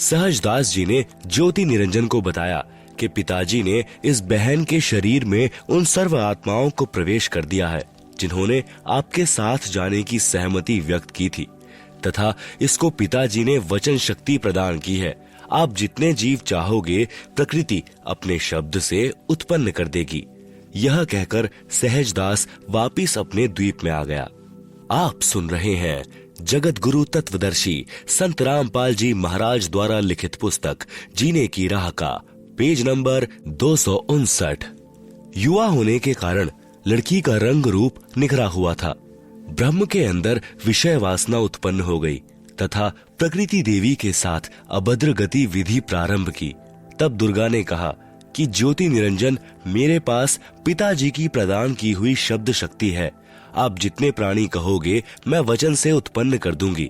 सहजदास जी ने ज्योति निरंजन को बताया कि पिताजी ने इस बहन के शरीर में उन सर्व आत्माओं को प्रवेश कर दिया है जिन्होंने आपके साथ जाने की सहमति व्यक्त की थी, तथा इसको पिताजी ने वचन शक्ति प्रदान की है। आप जितने जीव चाहोगे प्रकृति अपने शब्द से उत्पन्न कर देगी। यह कहकर सहजदास वापिस अपने द्वीप में आ गया। आप सुन रहे हैं जगत गुरु तत्वदर्शी संत रामपाल जी महाराज द्वारा लिखित पुस्तक जीने की राह का पेज नंबर 259। युवा होने के कारण लड़की का रंग रूप निखरा हुआ था। ब्रह्म के अंदर विषय वासना उत्पन्न हो गई तथा प्रकृति देवी के साथ अभद्र गति विधि प्रारंभ की। तब दुर्गा ने कहा कि ज्योति निरंजन, मेरे पास पिताजी की प्रदान की हुई शब्द शक्ति है। आप जितने प्राणी कहोगे मैं वचन से उत्पन्न कर दूंगी।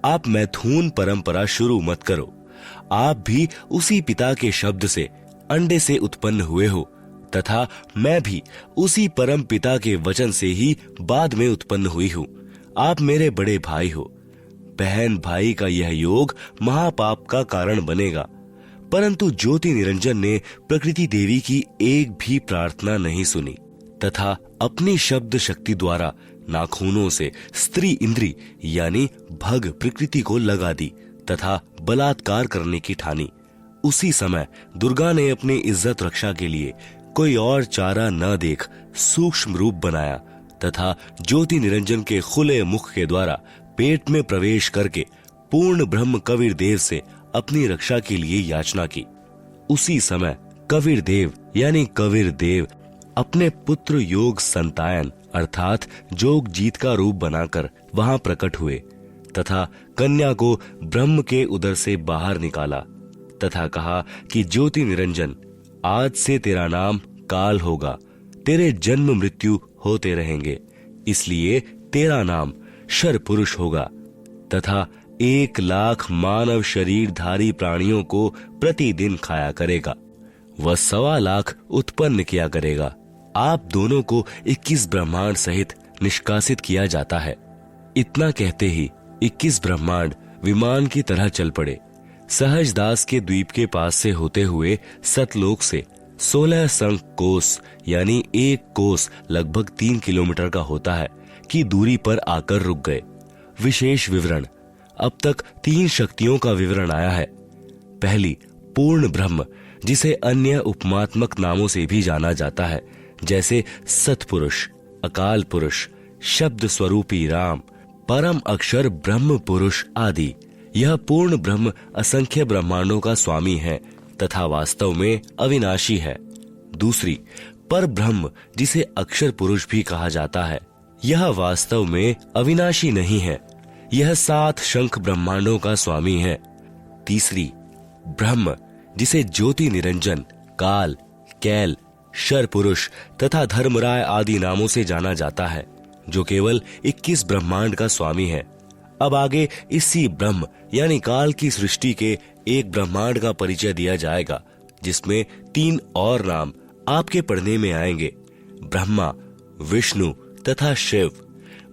आप मैथुन परंपरा शुरू मत करो। आप भी उसी पिता के शब्द से अंडे से उत्पन्न हुए हो तथा मैं भी उसी परम पिता के वचन से ही बाद में उत्पन्न हुई हूँ। आप मेरे बड़े भाई हो। बहन भाई का यह योग महापाप का कारण बनेगा। परंतु ज्योति निरंजन ने प्रकृति देवी की एक भी प्रार्थना नहीं सुनी तथा अपनी शब्द शक्ति द्वारा नाखूनों से स्त्री इंद्री यानी भग प्रकृति को लगा दी तथा बलात्कार करने की ठानी। उसी समय दुर्गा ने अपनी इज्जत रक्षा के लिए कोई और चारा न देख सूक्ष्म रूप बनाया तथा ज्योति निरंजन के खुले मुख के द्वारा पेट में प्रवेश करके पूर्ण ब्रह्म कबीर देव से अपनी रक्षा के लिए याचना की। उसी समय कबीर देव यानी कबीर देव अपने पुत्र योग संतायन अर्थात जोग जीत का रूप बनाकर वहां प्रकट हुए तथा कन्या को ब्रह्म के उदर से बाहर निकाला तथा कहा कि ज्योति निरंजन, आज से तेरा नाम काल होगा। तेरे जन्म मृत्यु होते रहेंगे, इसलिए तेरा नाम शर पुरुष होगा तथा 1,00,000 मानव शरीरधारी प्राणियों को प्रतिदिन खाया करेगा। वह 1,25,00,000 उत्पन्न किया करेगा। आप दोनों को 21 ब्रह्मांड सहित निष्कासित किया जाता है। इतना कहते ही 21 ब्रह्मांड विमान की तरह चल पड़े। सहजदास के द्वीप के पास से होते हुए सतलोक से 16 संख कोस यानी 1 कोस लगभग 3 किलोमीटर का होता है की दूरी पर आकर रुक गए। विशेष विवरण। अब तक 3 शक्तियों का विवरण आया है। पहली, पूर्ण ब्रह्म, जिसे अन्य उपमात्मक नामों से भी जाना जाता है, जैसे सतपुरुष, अकाल पुरुष, शब्द स्वरूपी राम, परम अक्षर ब्रह्म पुरुष आदि। यह पूर्ण ब्रह्म असंख्य ब्रह्मांडों का स्वामी है तथा वास्तव में अविनाशी है। दूसरी, पर ब्रह्म, जिसे अक्षर पुरुष भी कहा जाता है, यह वास्तव में अविनाशी नहीं है। यह 7 शंख ब्रह्मांडों का स्वामी है। तीसरी, ब्रह्म, जिसे ज्योति निरंजन, काल, कैल, शर पुरुष तथा धर्मराय आदि नामों से जाना जाता है, जो केवल 21 ब्रह्मांड का स्वामी है। अब आगे इसी ब्रह्म यानी काल की सृष्टि के एक ब्रह्मांड का परिचय दिया जाएगा जिसमें 3 और नाम आपके पढ़ने में आएंगे, ब्रह्मा, विष्णु तथा शिव।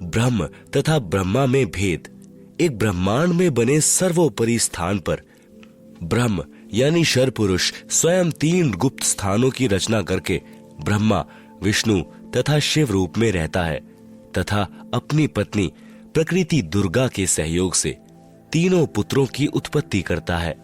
ब्रह्म तथा ब्रह्मा में भेद। एक ब्रह्मांड में बने सर्वोपरि स्थान पर ब्रह्म यानी शर पुरुष स्वयं 3 गुप्त स्थानों की रचना करके ब्रह्मा, विष्णु तथा शिव रूप में रहता है तथा अपनी पत्नी प्रकृति दुर्गा के सहयोग से तीनों पुत्रों की उत्पत्ति करता है।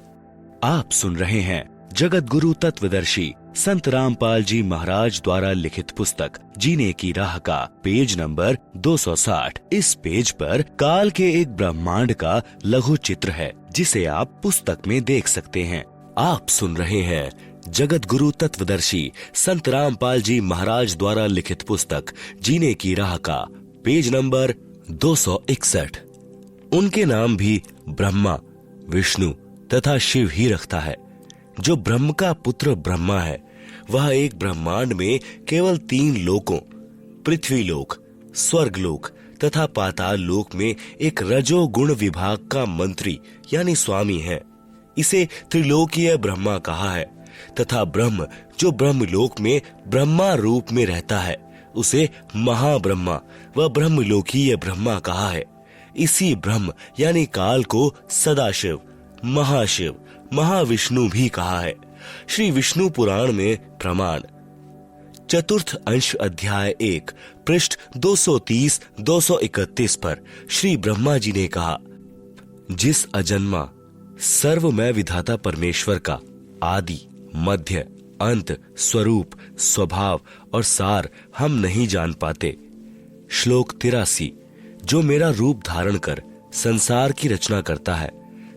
आप सुन रहे हैं जगत गुरु तत्वदर्शी संत रामपाल जी महाराज द्वारा लिखित पुस्तक जीने की राह का पेज नंबर 260। इस पेज पर काल के एक ब्रह्मांड का लघु चित्र है जिसे आप पुस्तक में देख सकते हैं। आप सुन रहे हैं जगत गुरु तत्वदर्शी संत रामपाल जी महाराज द्वारा लिखित पुस्तक जीने की राह का पेज नंबर 261। उनके नाम भी ब्रह्मा, विष्णु तथा शिव ही रखता है। जो ब्रह्म का पुत्र ब्रह्मा है वह एक ब्रह्मांड में केवल 3 लोकों पृथ्वी लोक, स्वर्ग लोक तथा पाताल लोक में एक रजोगुण विभाग का मंत्री यानी स्वामी है। इसे त्रिलोकीय ब्रह्मा कहा है तथा ब्रह्म जो ब्रह्मलोक में ब्रह्मा रूप में रहता है उसे महाब्रह्मा व ब्रह्मलोकीय ब्रह्मा कहा है। इसी ब्रह्म यानी काल को सदाशिव, महाशिव, महाविष्णु भी कहा है। श्री विष्णु पुराण में प्रमाण चतुर्थ अंश अध्याय 1 पृष्ठ 230-231 पर श्री ब्रह्मा जी ने कहा, जिस अजन्मा सर्वमय विधाता परमेश्वर का आदि, मध्य, अंत, स्वरूप, स्वभाव और सार हम नहीं जान पाते। श्लोक 83 जो मेरा रूप धारण कर संसार की रचना करता है,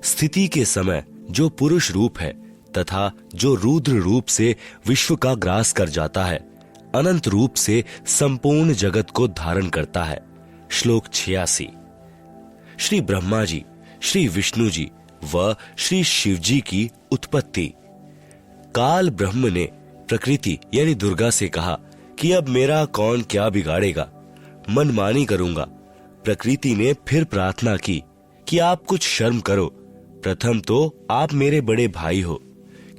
स्थिति के समय जो पुरुष रूप है तथा जो रुद्र रूप से विश्व का ग्रास कर जाता है, अनंत रूप से संपूर्ण जगत को धारण करता है। श्लोक 86 श्री ब्रह्मा जी, श्री विष्णु जी व श्री शिव जी की उत्पत्ति। काल ब्रह्म ने प्रकृति यानी दुर्गा से कहा कि अब मेरा कौन क्या बिगाड़ेगा, मनमानी करूंगा। प्रकृति ने फिर प्रार्थना की कि आप कुछ शर्म करो, प्रथम तो आप मेरे बड़े भाई हो,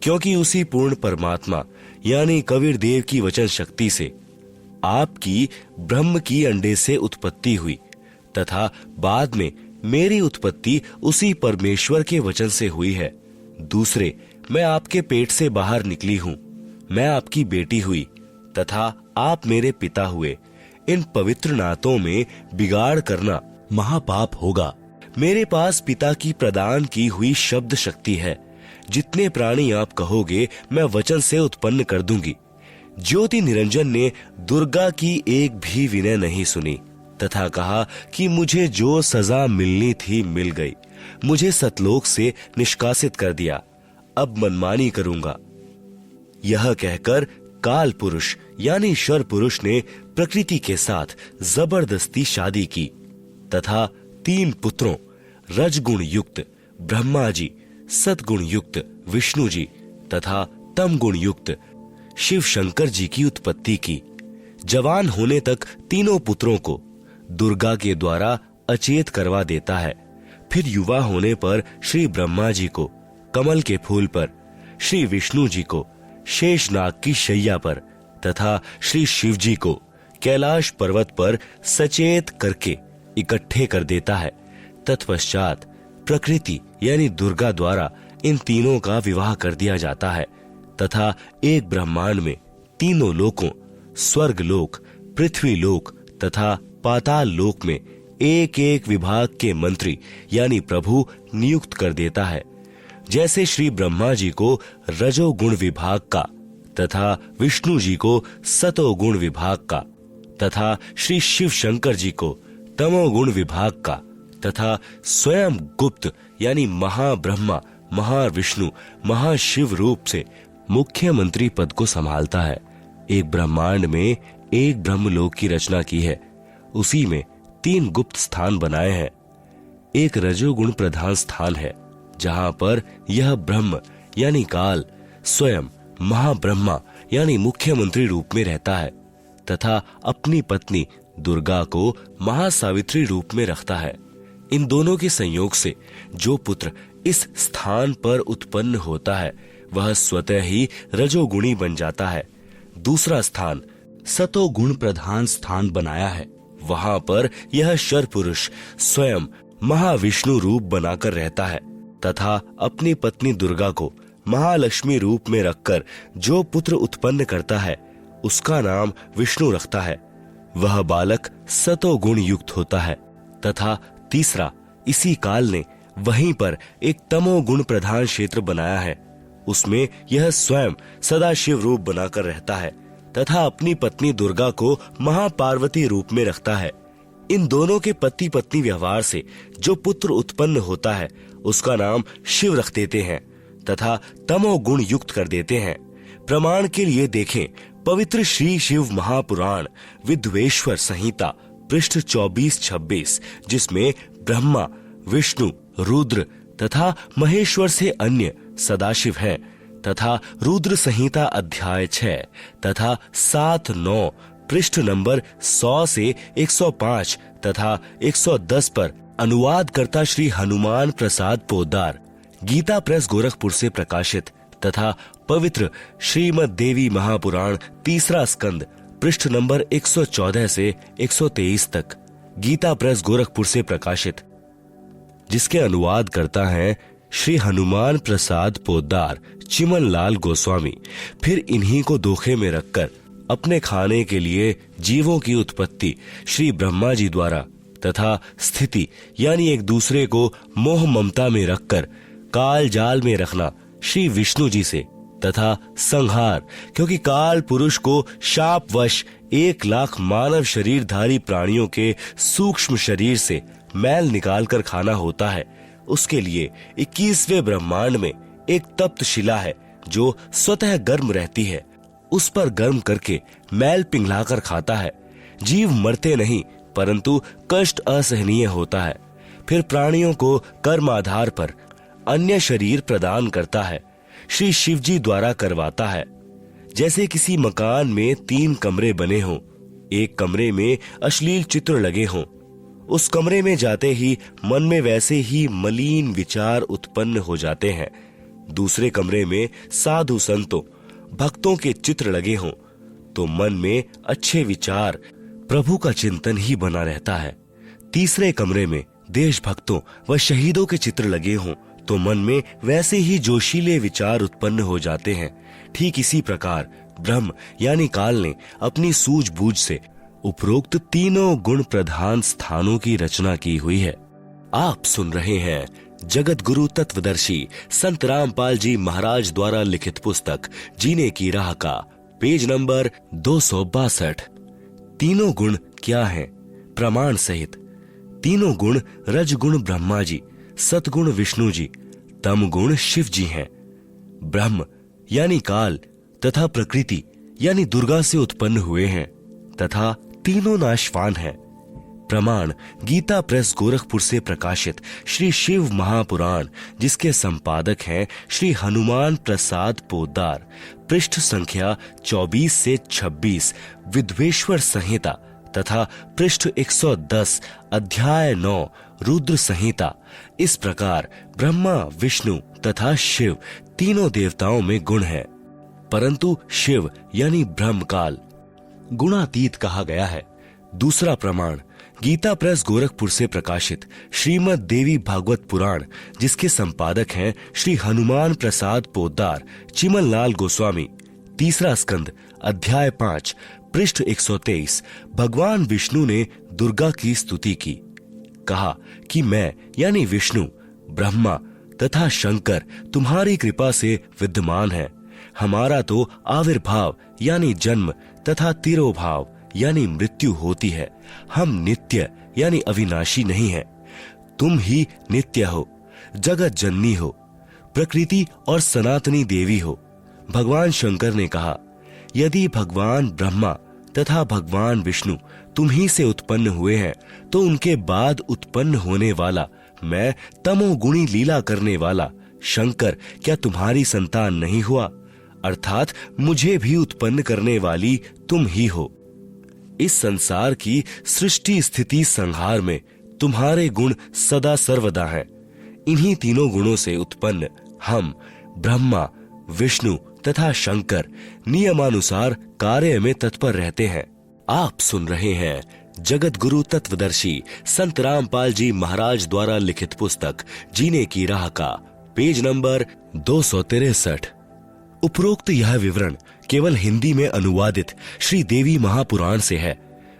क्योंकि उसी पूर्ण परमात्मा यानी कबीर देव की वचन शक्ति से आपकी ब्रह्म की अंडे से उत्पत्ति हुई तथा बाद में मेरी उत्पत्ति उसी परमेश्वर के वचन से हुई है। दूसरे, मैं आपके पेट से बाहर निकली हूँ, मैं आपकी बेटी हुई तथा आप मेरे पिता हुए। इन पवित्र नातों में बिगाड़ करना महापाप होगा। मेरे पास पिता की प्रदान की हुई शब्द शक्ति है। जितने प्राणी आप कहोगे मैं वचन से उत्पन्न कर दूंगी। ज्योति निरंजन ने दुर्गा की एक भी विनय नहीं सुनी तथा कहा कि मुझे जो सजा मिलनी थी मिल गई, मुझे सतलोक से निष्कासित कर दिया, अब मनमानी करूंगा। यह कहकर काल पुरुष यानी शर पुरुष ने प्रकृति के साथ जबरदस्ती शादी की तथा 3 पुत्रों रजगुण युक्त ब्रह्मा जी, सतगुण युक्त विष्णु जी तथा तम गुण युक्त शिव शंकर जी की उत्पत्ति की। जवान होने तक तीनों पुत्रों को दुर्गा के द्वारा अचेत करवा देता है। फिर युवा होने पर श्री ब्रह्मा जी को कमल के फूल पर, श्री विष्णु जी को शेषनाग की शैया पर तथा श्री शिव जी को कैलाश पर्वत पर सचेत करके इकट्ठे कर देता है। तत्पश्चात प्रकृति यानी दुर्गा द्वारा इन तीनों का विवाह कर दिया जाता है तथा एक ब्रह्मांड में तीनों लोकों स्वर्ग लोक, पृथ्वी लोक तथा पाताल लोक में एक एक विभाग के मंत्री यानी प्रभु नियुक्त कर देता है। जैसे श्री ब्रह्मा जी को रजोगुण विभाग का तथा विष्णु जी को सतोगुण विभाग का तथा श्री शिव शंकर जी को तमोगुण विभाग का तथा स्वयं गुप्त यानी महाब्रह्मा, महाविष्णु, महाशिव रूप से मुख्यमंत्री पद को संभालता है। एक ब्रह्मांड में एक ब्रह्मलोक की रचना की है, उसी में 3 गुप्त स्थान बनाए हैं। एक रजोगुण प्रधान स्थान है जहां पर यह ब्रह्म यानी काल स्वयं महाब्रह्मा यानी मुख्यमंत्री रूप में रहता है तथा अपनी पत्नी दुर्गा को महासावित्री रूप में रखता है। इन दोनों के संयोग से जो पुत्र इस स्थान पर उत्पन्न होता है वह स्वतः ही रजोगुणी बन जाता है। दूसरा स्थान सतोगुण प्रधान स्थान बनाया है। वहां पर यह शर पुरुष स्वयं महाविष्णु रूप बनाकर रहता है तथा अपनी पत्नी दुर्गा को महालक्ष्मी रूप में रखकर जो पुत्र उत्पन्न करता है उसका नाम विष्णु रखता है। वह बालक सतोगुण युक्त होता है। तथा तीसरा, इसी काल ने वहीं पर एक तमोगुण प्रधान क्षेत्र बनाया है। उसमें यह स्वयं सदाशिव रूप बनाकर रहता है तथा अपनी पत्नी दुर्गा को महापार्वती रूप में रखता है। इन दोनों के पति पत्नी व्यवहार से जो पुत्र उत्पन्न होता है उसका नाम शिव रख देते हैं तथा तमोगुण युक्त कर देते हैं। प्रमाण के लिए देखें पवित्र श्री शिव महापुराण विद्वेश्वर संहिता पृष्ठ 24-26, जिसमें ब्रह्मा, विष्णु, रुद्र तथा महेश्वर से अन्य सदाशिव हैं तथा रुद्र संहिता अध्याय 6 तथा 7-9 पृष्ठ नंबर 100 से 105 तथा 110 पर अनुवाद करता श्री हनुमान प्रसाद पोद्दार, गीता प्रेस गोरखपुर से प्रकाशित तथा पवित्र श्रीमद देवी महापुराण तीसरा स्कंद पृष्ठ नंबर 114 से 123 तक, गीता प्रेस गोरखपुर से प्रकाशित, जिसके अनुवाद करता है श्री हनुमान प्रसाद पोद्दार, चिमन लाल गोस्वामी। फिर इन्हीं को धोखे में रखकर अपने खाने के लिए जीवों की उत्पत्ति श्री ब्रह्मा जी द्वारा तथा स्थिति यानी एक दूसरे को मोह ममता में रखकर काल जाल में रखना श्री विष्णु जी से तथा संहार, क्योंकि काल पुरुष को शापवश 1 लाख मानव शरीरधारी प्राणियों के सूक्ष्म शरीर से मैल निकालकर खाना होता है। उसके लिए 21वें ब्रह्मांड में एक तप्त शिला है जो स्वतः गर्म रहती है। उस पर गर्म करके मैल पिघलाकर खाता है। जीव मरते नहीं परंतु कष्ट असहनीय होता है। फिर प्राणियों को कर्म आधार पर अन्य शरीर प्रदान करता है। श्री शिवजी द्वारा करवाता है। जैसे किसी मकान में 3 कमरे बने हों, एक कमरे में अश्लील चित्र लगे हों, उस कमरे में जाते ही मन में वैसे ही मलिन विचार उत्पन्न हो जाते हैं। दूसरे कमरे में साधु संतों भक्तों के चित्र लगे हों तो मन में अच्छे विचार प्रभु का चिंतन ही बना रहता है। तीसरे कमरे में देशभक्तों व शहीदों के चित्र लगे हों तो मन में वैसे ही जोशीले विचार उत्पन्न हो जाते हैं। ठीक इसी प्रकार ब्रह्म यानी काल ने अपनी सूझबूझ से उपरोक्त तीनों गुण प्रधान स्थानों की रचना की हुई है। आप सुन रहे हैं जगत गुरु तत्वदर्शी संत रामपाल जी महाराज द्वारा लिखित पुस्तक जीने की राह का पेज नंबर 262। तीनों गुण क्या हैं? प्रमाण सहित। तीनों गुण रजगुण ब्रह्मा जी, सतगुण विष्णु जी, तम गुण शिव जी हैं। ब्रह्म यानी काल तथा प्रकृति यानी दुर्गा से उत्पन्न हुए हैं तथा तीनों नाशवान हैं। प्रमाण गीता प्रेस गोरखपुर से प्रकाशित श्री शिव महापुराण, जिसके संपादक हैं श्री हनुमान प्रसाद पोद्दार, पृष्ठ संख्या 24 से 26 विद्वेश्वर संहिता तथा पृष्ठ 110 अध्याय 9 रुद्र संहिता। इस प्रकार ब्रह्मा, विष्णु तथा शिव तीनों देवताओं में गुण है, परंतु शिव यानी ब्रह्म काल गुणातीत कहा गया है। दूसरा प्रमाण गीता प्रेस गोरखपुर से प्रकाशित श्रीमद देवी भागवत पुराण, जिसके संपादक हैं श्री हनुमान प्रसाद पोद्दार, चिमन लाल गोस्वामी, तीसरा स्कंद अध्याय 5 पृष्ठ 123। भगवान विष्णु ने दुर्गा की स्तुति की, कहा कि मैं यानी विष्णु, ब्रह्मा तथा शंकर तुम्हारी कृपा से विद्यमान है। हमारा तो आविर्भाव यानी जन्म तथा तिरोभाव यानी मृत्यु होती है। हम नित्य यानी अविनाशी नहीं है। तुम ही नित्य हो, जगत जननी हो, प्रकृति और सनातनी देवी हो। भगवान शंकर ने कहा, यदि भगवान ब्रह्मा तथा भगवान विष्णु तुम ही से उत्पन्न हुए हैं तो उनके बाद उत्पन्न होने वाला मैं तमोगुणी लीला करने वाला शंकर क्या तुम्हारी संतान नहीं हुआ? अर्थात मुझे भी उत्पन्न करने वाली तुम ही हो। इस संसार की सृष्टि स्थिति संहार में तुम्हारे गुण सदा सर्वदा हैं। इन्हीं तीनों गुणों से उत्पन्न हम ब्रह्मा, विष्णु तथा शंकर नियमानुसार कार्य में तत्पर रहते हैं। आप सुन रहे हैं जगत गुरु तत्वदर्शी संत रामपाल जी महाराज द्वारा लिखित पुस्तक जीने की राह का पेज नंबर 263। उपरोक्त यह विवरण केवल हिंदी में अनुवादित श्री देवी महापुराण से है,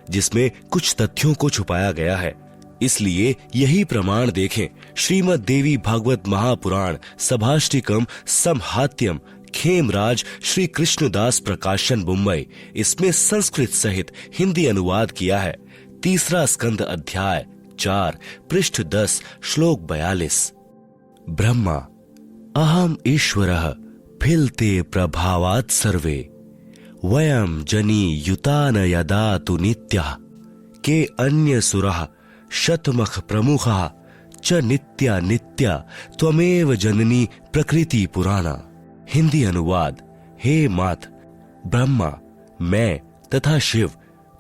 जिसमें कुछ तथ्यों को छुपाया गया है। इसलिए यही प्रमाण देखें श्रीमद् देवी भागवत महापुराण सभाष्टिकम समहात्यम खेमराज श्री कृष्णदास प्रकाशन मुंबई, इसमें संस्कृत सहित हिंदी अनुवाद किया है। 3 स्कंद अध्याय 4 पृष्ठ 10 श्लोक 42। ब्रह्मा अहम ईश्वरः फिलते प्रभावात् सर्वे वयम जनी युतान यदा तु नित्यः के अन्य सुरः शतमख प्रमुखः च नित्या नित्या त्वमेव जननी प्रकृति पुराणा। हिंदी अनुवाद। हे मात, ब्रह्मा, मैं तथा शिव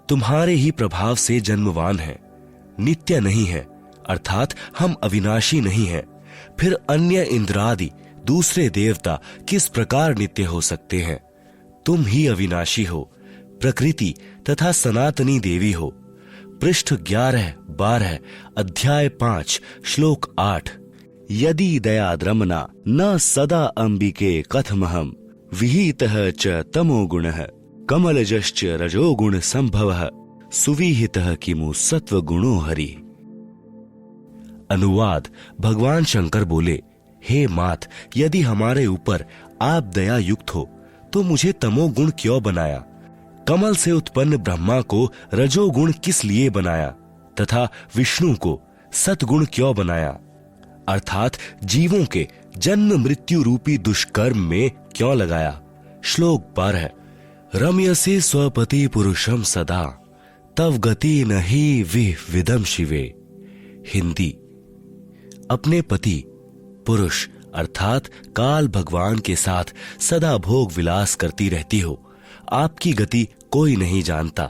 तुम्हारे ही प्रभाव से जन्मवान हैं, नित्य नहीं है, अर्थात हम अविनाशी नहीं हैं। फिर अन्य इंद्रादि दूसरे देवता किस प्रकार नित्य हो सकते हैं? तुम ही अविनाशी हो, प्रकृति तथा सनातनी देवी हो। पृष्ठ 11-12 अध्याय 5 श्लोक 8। यदि दयाद्रमना न सदा अंबिके कथमहम विहितः च तमोगुणः कमलजश्च रजोगुण संभवः सुविहितः किमु सत्वगुणो हरि। अनुवाद। भगवान शंकर बोले, हे मात, यदि हमारे ऊपर आप दया युक्त हो तो मुझे तमोगुण क्यों बनाया? कमल से उत्पन्न ब्रह्मा को रजोगुण किस लिए बनाया तथा विष्णु को सतगुण क्यों बनाया? अर्थात जीवों के जन्म मृत्यु रूपी दुष्कर्म में क्यों लगाया? श्लोक 12। रम्यसे स्वपति पुरुषम सदा तव गति नहि विदम शिवे। हिंदी। अपने पति पुरुष अर्थात काल भगवान के साथ सदा भोग विलास करती रहती हो, आपकी गति कोई नहीं जानता।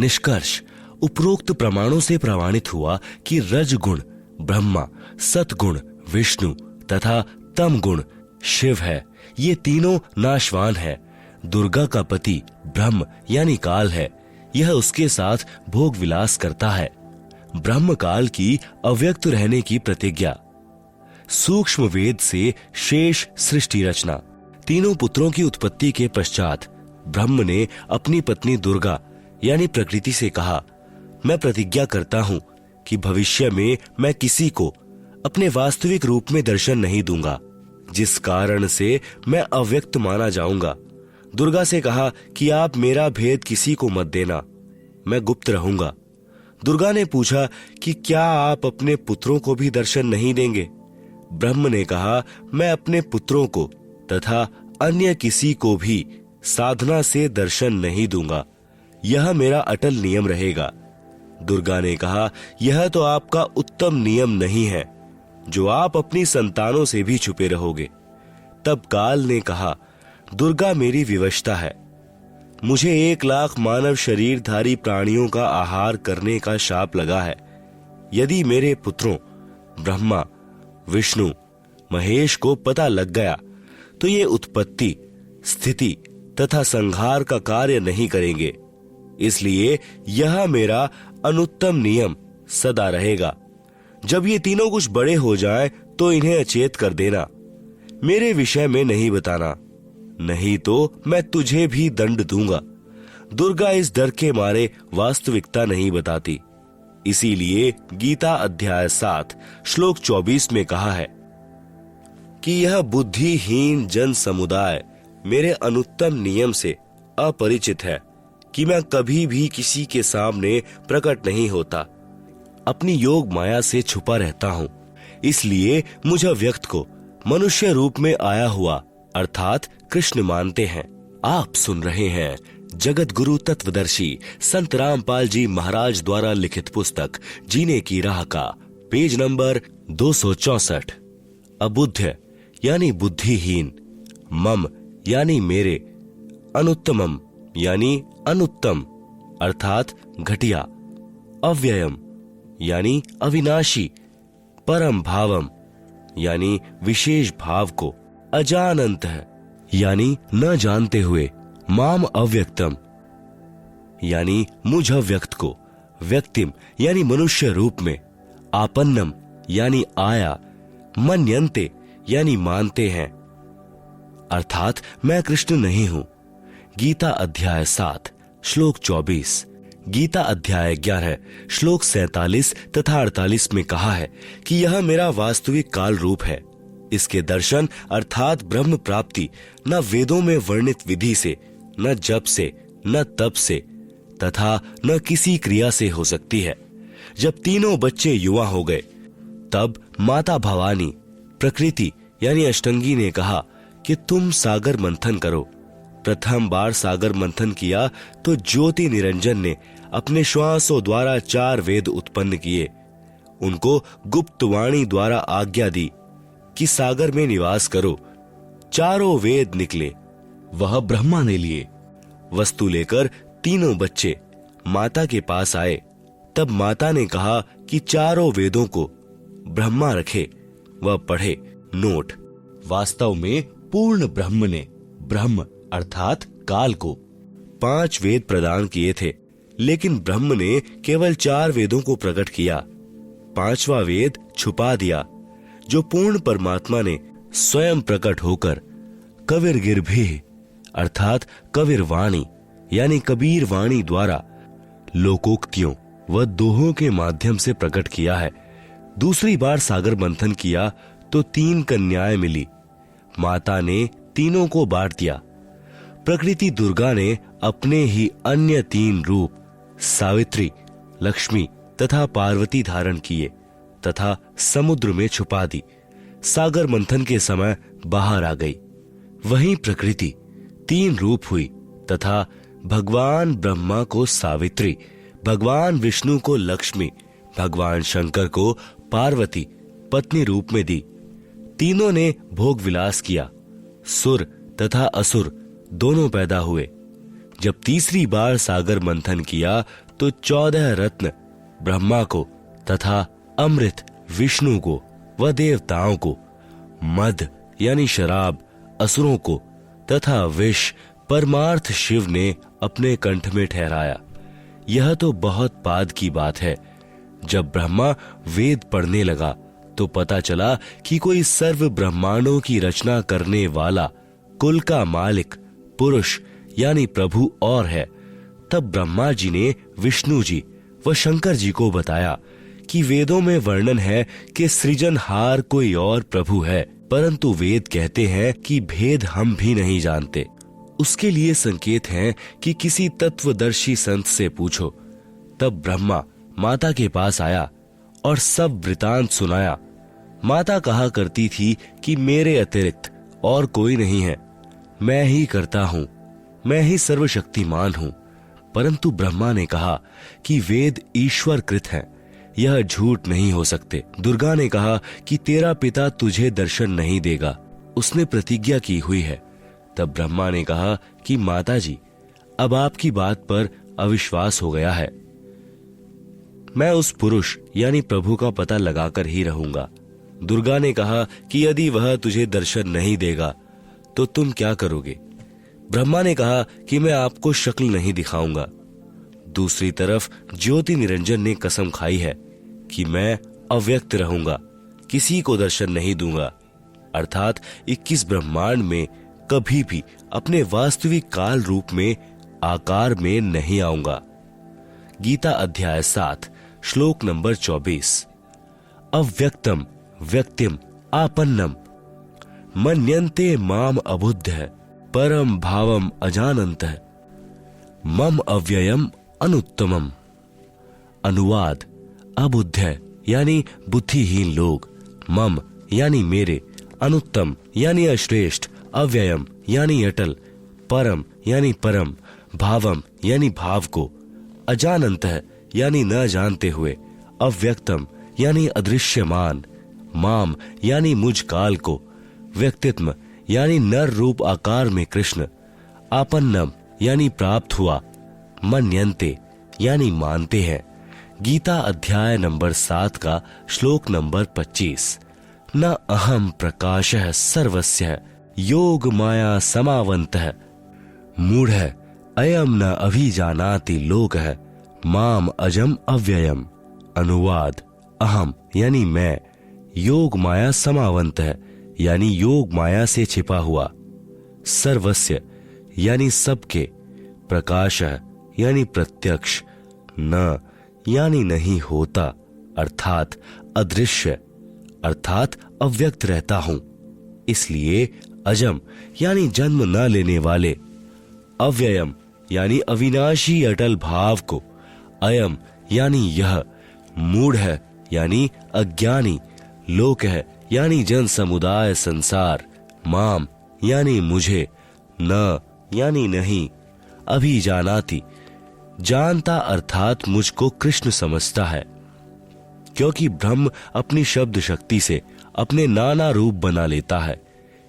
निष्कर्ष। उपरोक्त प्रमाणों से प्रमाणित हुआ कि रजगुण ब्रह्मा, सतगुण विष्णु तथा तमगुण शिव है। ये तीनों नाशवान है। दुर्गा का पति ब्रह्म यानी काल है, यह उसके साथ भोग विलास करता है। ब्रह्म काल की अव्यक्त रहने की प्रतिज्ञा। सूक्ष्म वेद से शेष सृष्टि रचना। तीनों पुत्रों की उत्पत्ति के पश्चात ब्रह्म ने अपनी पत्नी दुर्गा यानी प्रकृति से कहा, मैं प्रतिज्ञा करता हूं कि भविष्य में मैं किसी को अपने वास्तविक रूप में दर्शन नहीं दूंगा, जिस कारण से मैं अव्यक्त माना जाऊंगा। दुर्गा से कहा कि आप मेरा भेद किसी को मत देना, मैं गुप्त रहूंगा। दुर्गा ने पूछा कि क्या आप अपने पुत्रों को भी दर्शन नहीं देंगे? ब्रह्म ने कहा, मैं अपने पुत्रों को तथा अन्य किसी को भी साधना से दर्शन नहीं दूंगा, यह मेरा अटल नियम रहेगा। दुर्गा ने कहा, यह तो आपका उत्तम नियम नहीं है, जो आप अपनी संतानों से भी छुपे रहोगे। तब काल ने कहा, दुर्गा मेरी विवशता है, मुझे 1 लाख मानव शरीरधारी प्राणियों का आहार करने का शाप लगा है। यदि मेरे पुत्रों ब्रह्मा, विष्णु, महेश को पता लग गया तो ये उत्पत्ति, स्थिति तथा संहार का कार्य नहीं करेंगे। इसलिए यह मेरा अनुत्तम नियम सदा रहेगा। जब ये तीनों कुछ बड़े हो जाएं तो इन्हें अचेत कर देना, मेरे विषय में नहीं बताना, नहीं तो मैं तुझे भी दंड दूंगा। दुर्गा इस डर के मारे वास्तविकता नहीं बताती। इसीलिए गीता अध्याय 7 श्लोक 24 में कहा है कि यह बुद्धिहीन जन समुदाय मेरे अनुत्तम नियम से अपरिचित है कि मैं कभी भी किसी के सामने प्रकट नहीं होता, अपनी योग माया से छुपा रहता हूँ। इसलिए मुझ व्यक्त को मनुष्य रूप में आया हुआ अर्थात कृष्ण मानते हैं। आप सुन रहे हैं जगत गुरु तत्वदर्शी संत रामपाल जी महाराज द्वारा लिखित पुस्तक जीने की राह का पेज नंबर 264। अबुद्ध यानी बुद्धिहीन, मम यानी मेरे, अनुत्तमम यानी अनुत्तम अर्थात घटिया, अव्ययम यानी अविनाशी, परम भावम यानी विशेष भाव को, अजानन्तः यानी न जानते हुए, माम अव्यक्तम यानी मुझ अव्यक्त को, व्यक्तिम यानी मनुष्य रूप में, आपन्नम यानी आया, मन्यन्ते यानी मानते हैं, अर्थात मैं कृष्ण नहीं हूं। गीता अध्याय 7 श्लोक 24, गीता अध्याय 11 श्लोक 47 तथा 48 में कहा है कि यह मेरा वास्तविक काल रूप है। इसके दर्शन अर्थात ब्रह्म प्राप्ति न वेदों में वर्णित विधि से, न जप से, न तप से तथा न किसी क्रिया से हो सकती है। जब तीनों बच्चे युवा हो गए तब माता भवानी प्रकृति यानी अष्टंगी ने कहा कि तुम सागर मंथन करो। प्रथम बार सागर मंथन किया तो ज्योति निरंजन ने अपने श्वासों द्वारा 4 वेद उत्पन्न किए। उनको गुप्त वाणी द्वारा आज्ञा दी कि सागर में निवास करो। चारों वेद निकले, वह ब्रह्मा ने लिए। वस्तु लेकर तीनों बच्चे माता के पास आए। तब माता ने कहा कि चारों वेदों को ब्रह्मा रखे, वह पढ़े। नोट: वास्तव में पूर्ण ब्रह्म ने ब्रह्म अर्थात काल को 5 वेद प्रदान किए थे, लेकिन ब्रह्म ने केवल 4 वेदों को प्रकट किया। 5वां वेद छुपा दिया, जो पूर्ण परमात्मा ने स्वयं प्रकट होकर कबीर गिरभी अर्थात कबीर वाणी यानी कबीर वाणी द्वारा लोकोक्तियों व दोहों के माध्यम से प्रकट किया है। दूसरी बार सागर मंथन किया तो 3 कन्याएं मिली। माता ने तीनों को बांट दिया। प्रकृति दुर्गा ने अपने ही अन्य 3 रूप सावित्री, लक्ष्मी तथा पार्वती धारण किए तथा समुद्र में छुपा दी। सागर मंथन के समय बाहर आ गई। वहीं प्रकृति 3 रूप हुई तथा भगवान ब्रह्मा को सावित्री, भगवान विष्णु को लक्ष्मी, भगवान शंकर को पार्वती पत्नी रूप में दी। तीनों ने भोग विलास किया। सुर तथा असुर दोनों पैदा हुए। जब तीसरी बार सागर मंथन किया तो 14 रत्न ब्रह्मा को तथा अमृत विष्णु को व देवताओं को, मद यानी शराब असुरों को तथा विष परमार्थ शिव ने अपने कंठ में ठहराया। यह तो बहुत बाद की बात है। जब ब्रह्मा वेद पढ़ने लगा तो पता चला कि कोई सर्व ब्रह्मांडों की रचना करने वाला कुल का मालिक पुरुष यानी प्रभु और है। तब ब्रह्मा जी ने विष्णु जी व शंकर जी को बताया कि वेदों में वर्णन है कि सृजनहार कोई और प्रभु है, परंतु वेद कहते हैं कि भेद हम भी नहीं जानते। उसके लिए संकेत हैं कि किसी तत्वदर्शी संत से पूछो। तब ब्रह्मा माता के पास आया और सब वृतांत सुनाया। माता कहा करती थी कि मेरे अतिरिक्त और कोई नहीं है, मैं ही करता हूँ, मैं ही सर्वशक्तिमान हूँ। परंतु ब्रह्मा ने कहा कि वेद ईश्वर कृत हैं, यह झूठ नहीं हो सकते। दुर्गा ने कहा कि तेरा पिता तुझे दर्शन नहीं देगा, उसने प्रतिज्ञा की हुई है। तब ब्रह्मा ने कहा कि माता जी, अब आपकी बात पर अविश्वास हो गया है। मैं उस पुरुष यानी प्रभु का पता लगाकर ही रहूंगा। दुर्गा ने कहा कि यदि वह तुझे दर्शन नहीं देगा तो तुम क्या करोगे? ब्रह्मा ने कहा कि मैं आपको शक्ल नहीं दिखाऊंगा। दूसरी तरफ ज्योति निरंजन ने कसम खाई है कि मैं अव्यक्त रहूंगा, किसी को दर्शन नहीं दूंगा, अर्थात 21 ब्रह्मांड में कभी भी अपने वास्तविक काल रूप में आकार में नहीं आऊंगा। गीता अध्याय 7 श्लोक नंबर 24। अव्यक्तम व्यक्तिम आपन्नम मन्यन्ते माम अबुद्धः परम भावम अजानन्तः मम अव्ययम अनुत्तमम। अनुवाद: अबुद्ध यानी बुद्धिहीन लोग, मम यानी मेरे, अनुत्तम यानी अश्रेष्ठ, अव्ययम यानी अटल, परम यानी परम, भावम यानी भाव को, अजानन्तः यानी न जानते हुए, अव्यक्तम यानी अदृश्यमान, माम यानी मुझ काल को, व्यक्तित्व यानी नर रूप आकार में कृष्ण, आपन्नम यानी प्राप्त हुआ, मन्यन्ते यानी मानते हैं। गीता अध्याय नंबर 7 का श्लोक नंबर 25। न अहम प्रकाशः सर्वस्य योग माया समावन्तः मूढ़ः अयम न अभिजानाति लोकः माम अजम अव्ययम। अनुवाद, अहम यानी मैं, योग माया समावंत है यानी योग माया से छिपा हुआ, सर्वस्य यानी सबके, प्रकाश यानी प्रत्यक्ष, न यानी नहीं होता अर्थात अदृश्य अर्थात अव्यक्त रहता हूं। इसलिए अजम यानी जन्म न लेने वाले, अव्ययम यानी अविनाशी अटल भाव को, अयम यानी यह, मूढ़ है यानी अज्ञानी, लोक है यानी जन समुदाय संसार, माम यानी मुझे, न यानी नहीं, अभिजानाति जानता अर्थात मुझको कृष्ण समझता है। क्योंकि ब्रह्म अपनी शब्द शक्ति से अपने नाना रूप बना लेता है।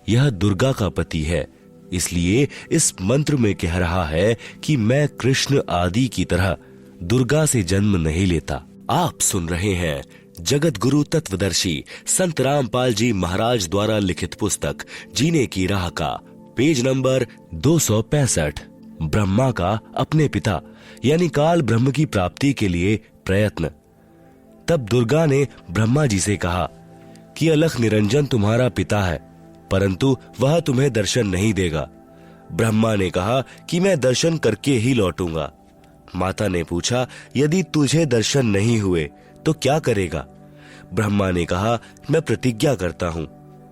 यह दुर्गा का पति है, इसलिए इस मंत्र में कह रहा है कि मैं कृष्ण आदि की तरह दुर्गा से जन्म नहीं लेता। आप सुन रहे हैं जगत गुरु तत्वदर्शी संत रामपाल जी महाराज द्वारा लिखित पुस्तक जीने की राह का पेज नंबर 265, ब्रह्मा का अपने पिता यानी काल ब्रह्म की प्राप्ति के लिए प्रयत्न। तब दुर्गा ने ब्रह्मा जी से कहा कि अलख निरंजन तुम्हारा पिता है, परंतु वह तुम्हें दर्शन नहीं देगा। ब्रह्मा ने कहा कि मैं दर्शन करके ही लौटूंगा। माता ने पूछा, यदि तुझे दर्शन नहीं हुए तो क्या करेगा? ब्रह्मा ने कहा, मैं प्रतिज्ञा करता हूं,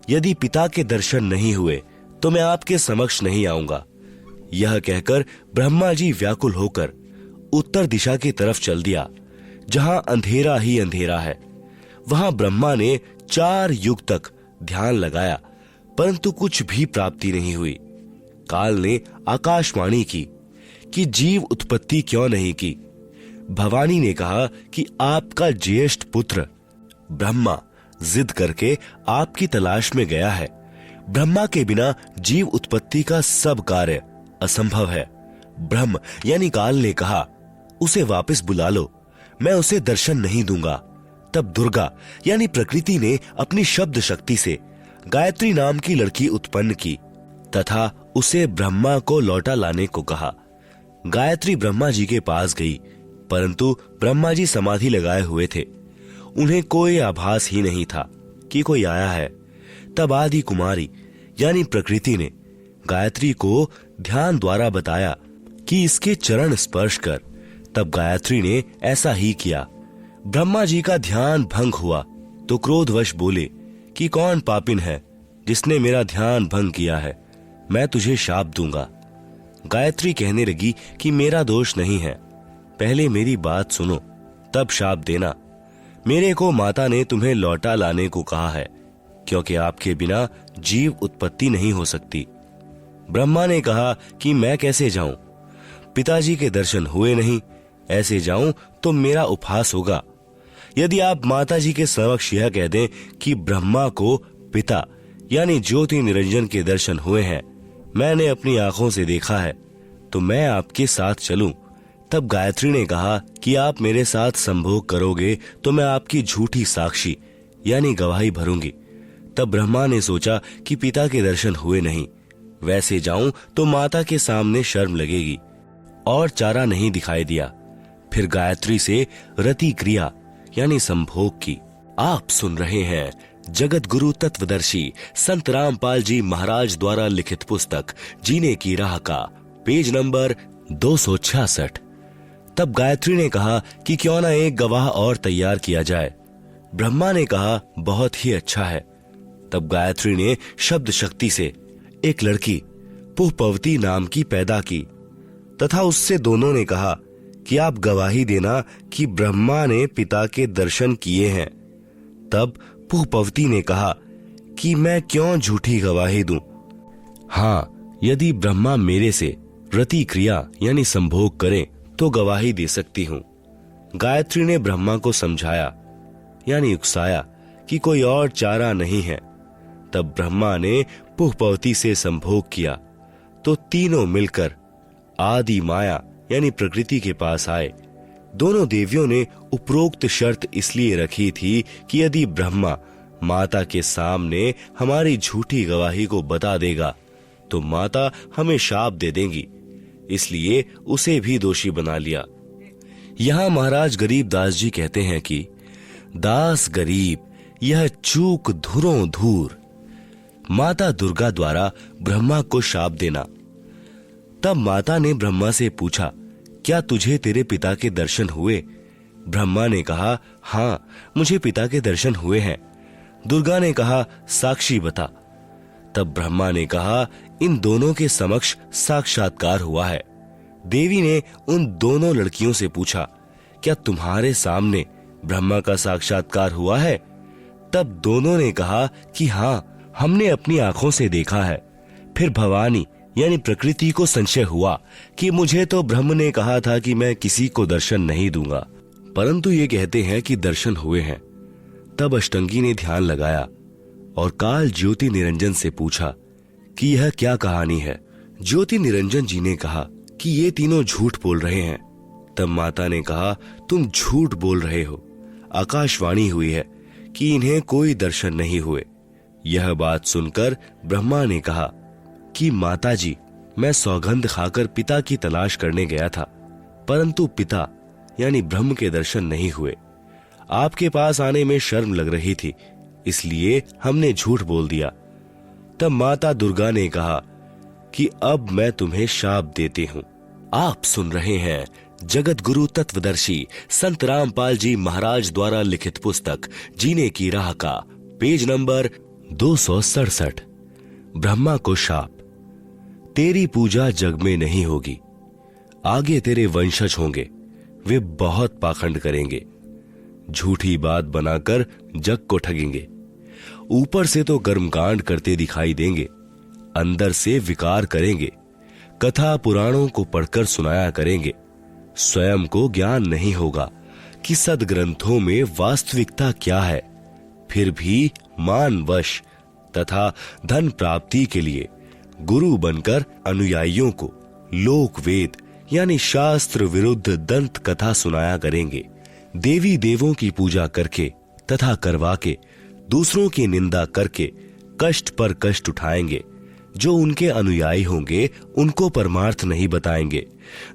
यदि पिता के दर्शन नहीं हुए तो मैं आपके समक्ष नहीं आऊंगा। यह कहकर ब्रह्मा जी व्याकुल होकर उत्तर दिशा की तरफ चल दिया, जहां अंधेरा ही अंधेरा है। वहां ब्रह्मा ने 4 युग तक ध्यान लगाया, परंतु कुछ भी प्राप्ति नहीं हुई। काल ने आकाशवाणी की कि जीव उत्पत्ति क्यों नहीं की। भवानी ने कहा कि आपका ज्येष्ठ पुत्र ब्रह्मा जिद करके आपकी तलाश में गया है। ब्रह्मा के बिना जीव उत्पत्ति का सब कार्य असंभव है। ब्रह्म यानी काल ने कहा, उसे वापस बुला लो, मैं उसे दर्शन नहीं दूंगा। तब दुर्गा यानी प्रकृति ने अपनी शब्द शक्ति से गायत्री नाम की लड़की उत्पन्न की तथा उसे ब्रह्मा को लौटा लाने को कहा। गायत्री ब्रह्मा जी के पास गई, परंतु ब्रह्मा जी समाधि लगाए हुए थे। उन्हें कोई आभास ही नहीं था कि कोई आया है। तब आदि कुमारी यानी प्रकृति ने गायत्री को ध्यान द्वारा बताया कि इसके चरण स्पर्श कर। तब गायत्री ने ऐसा ही किया। ब्रह्मा जी का ध्यान भंग हुआ तो क्रोधवश बोले कि कौन पापिन है जिसने मेरा ध्यान भंग किया है, मैं तुझे शाप दूंगा। गायत्री कहने लगी कि मेरा दोष नहीं है, पहले मेरी बात सुनो तब शाप देना। मेरे को माता ने तुम्हें लौटा लाने को कहा है, क्योंकि आपके बिना जीव उत्पत्ति नहीं हो सकती। ब्रह्मा ने कहा कि मैं कैसे जाऊं, पिताजी के दर्शन हुए नहीं, ऐसे जाऊं तो मेरा उपहास होगा। यदि आप माताजी के समक्ष यह कह दें कि ब्रह्मा को पिता यानी ज्योति निरंजन के दर्शन हुए हैं, मैंने अपनी आंखों से देखा है, तो मैं आपके साथ चलूं। तब गायत्री ने कहा कि आप मेरे साथ संभोग करोगे तो मैं आपकी झूठी साक्षी यानी गवाही भरूंगी। तब ब्रह्मा ने सोचा कि पिता के दर्शन हुए नहीं, वैसे जाऊं तो माता के सामने शर्म लगेगी, और चारा नहीं दिखाई दिया। फिर गायत्री से रति क्रिया यानी संभोग की। आप सुन रहे हैं जगत गुरु तत्वदर्शी संत रामपाल जी महाराज द्वारा लिखित पुस्तक जीने की राह का पेज नंबर 266। तब गायत्री ने कहा कि क्यों ना एक गवाह और तैयार किया जाए। ब्रह्मा ने कहा, बहुत ही अच्छा है। तब गायत्री ने शब्द शक्ति से एक लड़की पुष्पवती नाम की पैदा की तथा उससे दोनों ने कहा कि आप गवाही देना कि ब्रह्मा ने पिता के दर्शन किए हैं। तब पुष्पवती ने कहा कि मैं क्यों झूठी गवाही दूं? हाँ, यदि ब्रह्मा मेरे से रति क्रिया यानी संभोग करें तो गवाही दे सकती हूँ। गायत्री ने ब्रह्मा को समझाया यानी उकसाया कि कोई और चारा नहीं है। तब ब्रह्मा ने पुष्पवती से संभोग किया तो तीनों मिलकर आदि माया यानी प्रकृति के पास आए। दोनों देवियों ने उपरोक्त शर्त इसलिए रखी थी कि यदि ब्रह्मा माता के सामने हमारी झूठी गवाही को बता देगा तो माता हमें शाप दे देंगी, इसलिए उसे भी दोषी बना लिया। यहाँ महाराज गरीबदास जी कहते हैं कि दास गरीब यह चूक धुरों धूर, माता दुर्गा द्वारा ब्रह्मा को शाप देना। तब माता ने ब्रह्मा से पूछा, क्या तुझे तेरे पिता के दर्शन हुए? ब्रह्मा ने कहा, हाँ, मुझे पिता के दर्शन हुए हैं। दुर्गा ने कहा, साक्षी बता। तब ब्रह्मा ने कहा, इन दोनों के समक्ष साक्षात्कार हुआ है। देवी ने उन दोनों लड़कियों से पूछा, क्या तुम्हारे सामने ब्रह्मा का साक्षात्कार हुआ है? तब दोनों ने कहा कि हाँ, हमने अपनी आंखों से देखा है। फिर भवानी यानी प्रकृति को संशय हुआ कि मुझे तो ब्रह्म ने कहा था कि मैं किसी को दर्शन नहीं दूंगा, परंतु ये कहते हैं कि दर्शन हुए हैं। तब अष्टंगी ने ध्यान लगाया और काल ज्योति निरंजन से पूछा कि यह क्या कहानी है। ज्योति निरंजन जी ने कहा कि ये तीनों झूठ बोल रहे हैं। तब माता ने कहा, तुम झूठ बोल रहे हो, आकाशवाणी हुई है कि इन्हें कोई दर्शन नहीं हुए। यह बात सुनकर ब्रह्मा ने कहा कि माता जी, मैं सौगंध खाकर पिता की तलाश करने गया था, परंतु पिता यानी ब्रह्म के दर्शन नहीं हुए। आपके पास आने में शर्म लग रही थी, इसलिए हमने झूठ बोल दिया। तब माता दुर्गा ने कहा कि अब मैं तुम्हें शाप देती हूँ। आप सुन रहे हैं जगत गुरु तत्वदर्शी संत रामपाल जी महाराज द्वारा लिखित पुस्तक जीने की राह का पेज नंबर 267, ब्रह्मा को शाप। तेरी पूजा जग में नहीं होगी, आगे तेरे वंशज होंगे, वे बहुत पाखंड करेंगे, झूठी बात बनाकर जग को ठगेंगे। ऊपर से तो कर्मकांड करते दिखाई देंगे, अंदर से विकार करेंगे, कथा पुराणों को पढ़कर सुनाया करेंगे। स्वयं को ज्ञान नहीं होगा कि सदग्रंथों में वास्तविकता क्या है, फिर भी मानवश तथा धन प्राप्ति के लिए गुरु बनकर अनुयायियों को लोक वेद यानी शास्त्र विरुद्ध दंत कथा सुनाया करेंगे। देवी देवों की पूजा करके तथा करवा के दूसरों की निंदा करके कष्ट पर कष्ट उठाएंगे। जो उनके अनुयायी होंगे उनको परमार्थ नहीं बताएंगे,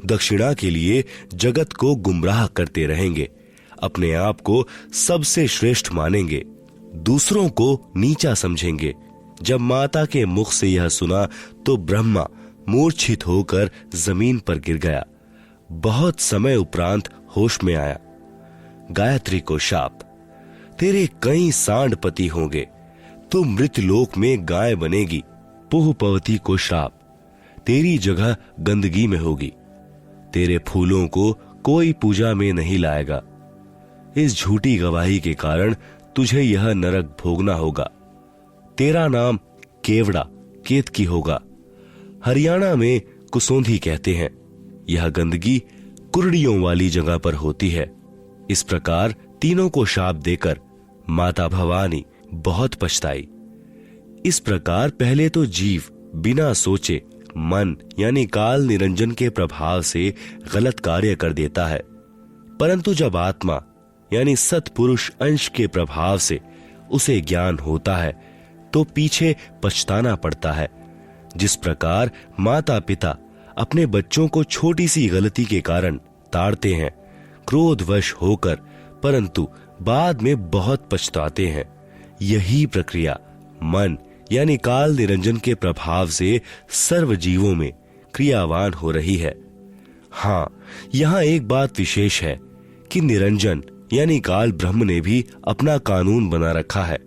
दक्षिणा के लिए जगत को गुमराह करते रहेंगे, अपने आप को सबसे श्रेष्ठ मानेंगे, दूसरों को नीचा समझेंगे। जब माता के मुख से यह सुना तो ब्रह्मा मूर्छित होकर जमीन पर गिर गया। बहुत समय उपरांत होश में आया। गायत्री को शाप, तेरे कई सांडपति होंगे, तू मृतलोक में गाय बनेगी। पुहपवती को श्राप, तेरी जगह गंदगी में होगी, तेरे फूलों को कोई पूजा में नहीं लाएगा। इस झूठी गवाही के कारण तुझे यह नरक भोगना होगा। तेरा नाम केवड़ा केतकी होगा। हरियाणा में कुसोंधी कहते हैं। यह गंदगी कुर्डियों वाली जगह पर होती है। इस प्रकार तीनों को शाप देकर माता भवानी बहुत पछताई। इस प्रकार पहले तो जीव बिना सोचे मन यानी काल निरंजन के प्रभाव से गलत कार्य कर देता है, परंतु जब आत्मा यानी सत्पुरुष अंश के प्रभाव से उसे ज्ञान होता है तो पीछे पछताना पड़ता है। जिस प्रकार माता पिता अपने बच्चों को छोटी सी गलती के कारण ताड़ते हैं क्रोधवश होकर, परंतु बाद में बहुत पछताते हैं, यही प्रक्रिया मन यानी काल निरंजन के प्रभाव से सर्व जीवों में क्रियावान हो रही है। हाँ, यहाँ एक बात विशेष है कि निरंजन यानी काल ब्रह्म ने भी अपना कानून बना रखा है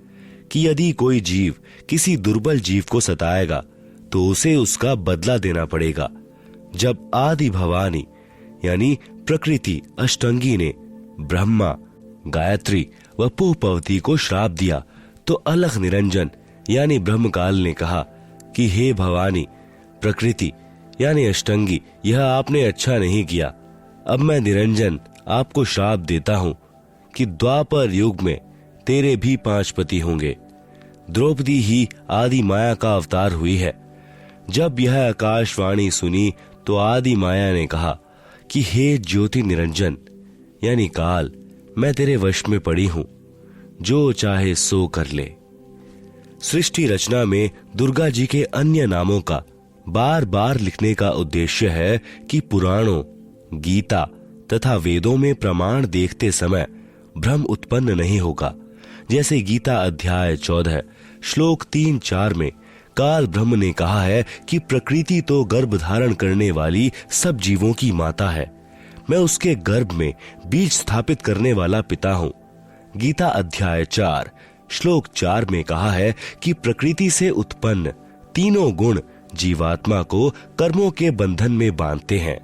कि यदि कोई जीव किसी दुर्बल जीव को सताएगा तो उसे उसका बदला देना पड़ेगा। जब आदि भवानी यानी प्रकृति अष्टंगी ने ब्रह्मा, गायत्री व पुहपवती को श्राप दिया तो अलख निरंजन यानी ब्रह्मकाल ने कहा कि हे भवानी, प्रकृति यानी अष्टंगी, यह आपने अच्छा नहीं किया। अब मैं निरंजन आपको श्राप देता हूं कि द्वापर युग में तेरे भी 5 पति होंगे। द्रौपदी ही आदि माया का अवतार हुई है। जब यह आकाशवाणी सुनी तो आदि माया ने कहा कि हे ज्योति निरंजन यानी काल, मैं तेरे वश में पड़ी हूं। जो चाहे सो कर ले। सृष्टि रचना में दुर्गा जी के अन्य नामों का बार बार लिखने का उद्देश्य है कि पुराणों, गीता तथा वेदों में प्रमाण देखते समय भ्रम उत्पन्न नहीं होगा। जैसे गीता अध्याय 14 श्लोक 3-4 में काल ब्रह्म ने कहा है कि प्रकृति तो गर्भ धारण करने वाली सब जीवों की माता है, मैं उसके गर्भ में बीज स्थापित करने वाला पिता हूं। गीता अध्याय 4 श्लोक 4 में कहा है कि प्रकृति से उत्पन्न तीनों गुण जीवात्मा को कर्मों के बंधन में बांधते हैं।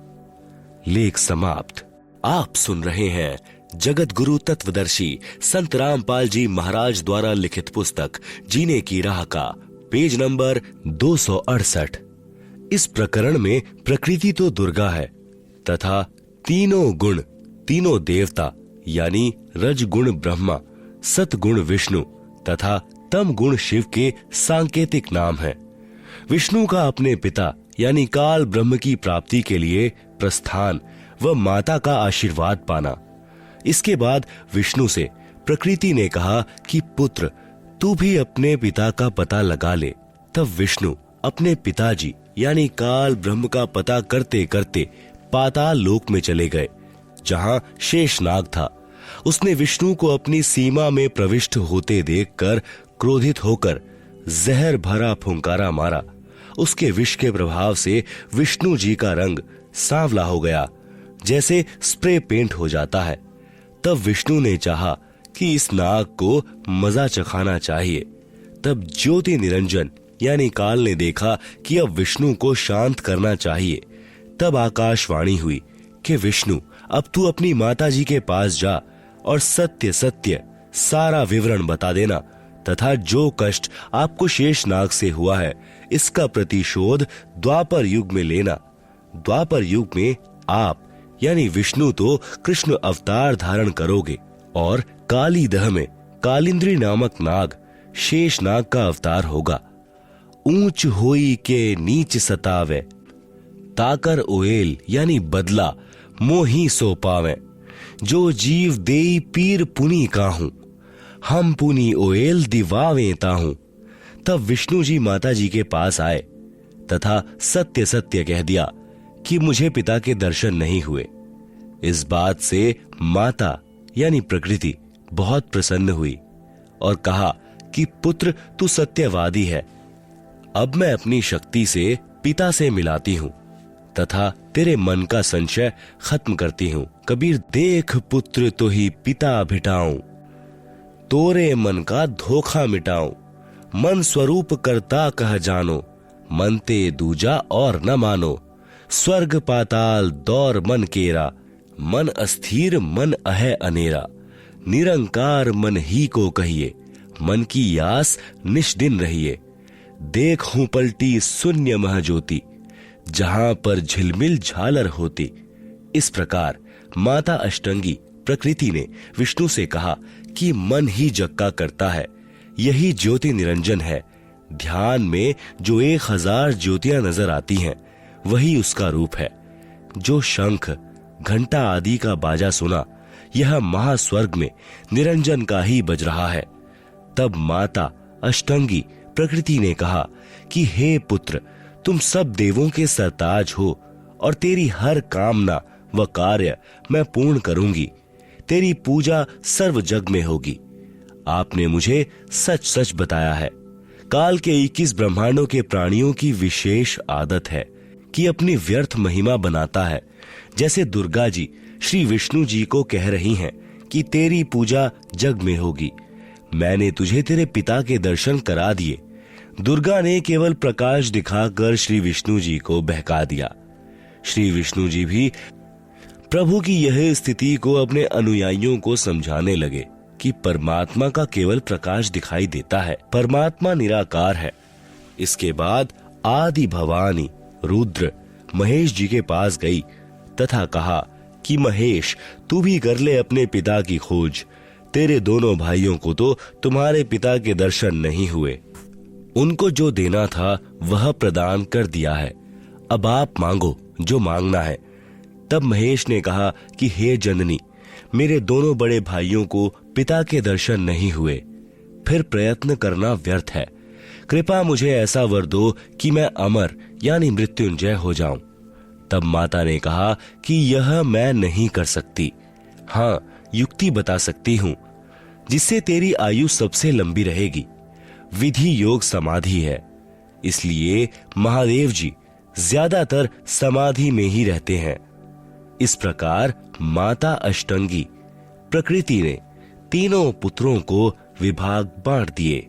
लेख समाप्त। आप सुन रहे हैं जगत गुरु तत्वदर्शी संत रामपाल जी महाराज द्वारा लिखित पुस्तक जीने की राह का पेज नंबर 268। इस प्रकरण में प्रकृति तो दुर्गा है तथा तीनों गुण, तीनों देवता यानी रजगुण ब्रह्मा, सतगुण विष्णु तथा तम गुण शिव के सांकेतिक नाम हैं। विष्णु का अपने पिता यानी काल ब्रह्म की प्राप्ति के लिए प्रस्थान व माता का आशीर्वाद पाना। इसके बाद विष्णु से प्रकृति ने कहा कि पुत्र तू भी अपने पिता का पता लगा ले। तब विष्णु अपने पिताजी यानी काल ब्रह्म का पता करते करते पाताल लोक में चले गए, जहां शेषनाग था। उसने विष्णु को अपनी सीमा में प्रविष्ट होते देखकर क्रोधित होकर जहर भरा फुंकारा मारा। उसके विष के प्रभाव से विष्णु जी का रंग सांवला हो गया, जैसे स्प्रे पेंट हो जाता है। तब विष्णु ने चाहा कि इस नाग को मजा चखाना चाहिए। तब ज्योति निरंजन यानी काल ने देखा कि अब विष्णु को शांत करना चाहिए। तब आकाशवाणी हुई कि विष्णु अब तू अपनी माता जी के पास जा और सत्य सत्य सारा विवरण बता देना तथा जो कष्ट आपको शेषनाग से हुआ है इसका प्रतिशोध द्वापर युग में लेना। द्वापर युग में आप यानी विष्णु तो कृष्ण अवतार धारण करोगे और काली दह में कालिंद्री नामक नाग शेषनाग का अवतार होगा। ऊंच होई के नीच सतावे, ताकर ओएल यानी बदला मोही सो पावे। जो जीव देई पीर पुनी काहूं, हम पुनी ओएल दिवावे ताहूं। तब विष्णु जी माता जी के पास आए तथा सत्य सत्य कह दिया कि मुझे पिता के दर्शन नहीं हुए। इस बात से माता यानी प्रकृति बहुत प्रसन्न हुई और कहा कि पुत्र तू सत्यवादी है। अब मैं अपनी शक्ति से पिता से मिलाती हूँ तथा तेरे मन का संशय खत्म करती हूँ। कबीर देख पुत्र तो ही पिता भिटाऊं, तोरे मन का धोखा मिटाऊं। मन स्वरूप करता कह जानो, मनते दूजा और न मानो। स्वर्ग पाताल दौर मन केरा, मन अस्थिर मन अहै अनेरा। निरंकार मन ही को कहिए, मन की यास निष्दिन रहिए। देखूं पलटी शून्य महज्योति, जहां पर झिलमिल झालर होती। इस प्रकार माता अष्टंगी प्रकृति ने विष्णु से कहा कि मन ही जग करता है, यही ज्योति निरंजन है। ध्यान में जो 1000 ज्योतियां नजर आती हैं वही उसका रूप है। जो शंख घंटा आदि का बाजा सुना यह महास्वर्ग में निरंजन का ही बज रहा है। तब माता अष्टंगी प्रकृति ने कहा कि हे पुत्र, तुम सब देवों के सरताज हो और तेरी हर कामना व कार्य मैं पूर्ण करूंगी। तेरी पूजा सर्व जग में होगी। आपने मुझे सच सच बताया है। काल के 21 ब्रह्मांडों के प्राणियों की विशेष आदत है कि अपनी व्यर्थ महिमा बनाता है। जैसे दुर्गा जी श्री विष्णु जी को कह रही हैं कि तेरी पूजा जग में होगी। मैंने तुझे तेरे पिता के दर्शन करा दिए। दुर्गा ने केवल प्रकाश दिखाकर श्री विष्णु जी को बहका दिया। श्री विष्णु जी भी प्रभु की यह स्थिति को अपने अनुयायियों को समझाने लगे कि परमात्मा का केवल प्रकाश दिखाई देता है, परमात्मा निराकार है। इसके बाद आदि भवानी रुद्र महेश जी के पास गई तथा कहा कि महेश, तू भी कर ले अपने पिता की खोज। तेरे दोनों भाइयों को तो तुम्हारे पिता के दर्शन नहीं हुए। उनको जो देना था वह प्रदान कर दिया है। अब आप मांगो जो मांगना है। तब महेश ने कहा कि हे जननी, मेरे दोनों बड़े भाइयों को पिता के दर्शन नहीं हुए, फिर प्रयत्न करना व्यर्थ है। कृपा मुझे ऐसा वर दो कि मैं अमर यानी मृत्युंजय हो जाऊं। तब माता ने कहा कि यह मैं नहीं कर सकती। हाँ, युक्ति बता सकती हूं जिससे तेरी आयु सबसे लंबी रहेगी। विधि योग समाधि है, इसलिए महादेव जी ज्यादातर समाधि में ही रहते हैं। इस प्रकार माता अष्टंगी प्रकृति ने तीनों पुत्रों को विभाग बांट दिए।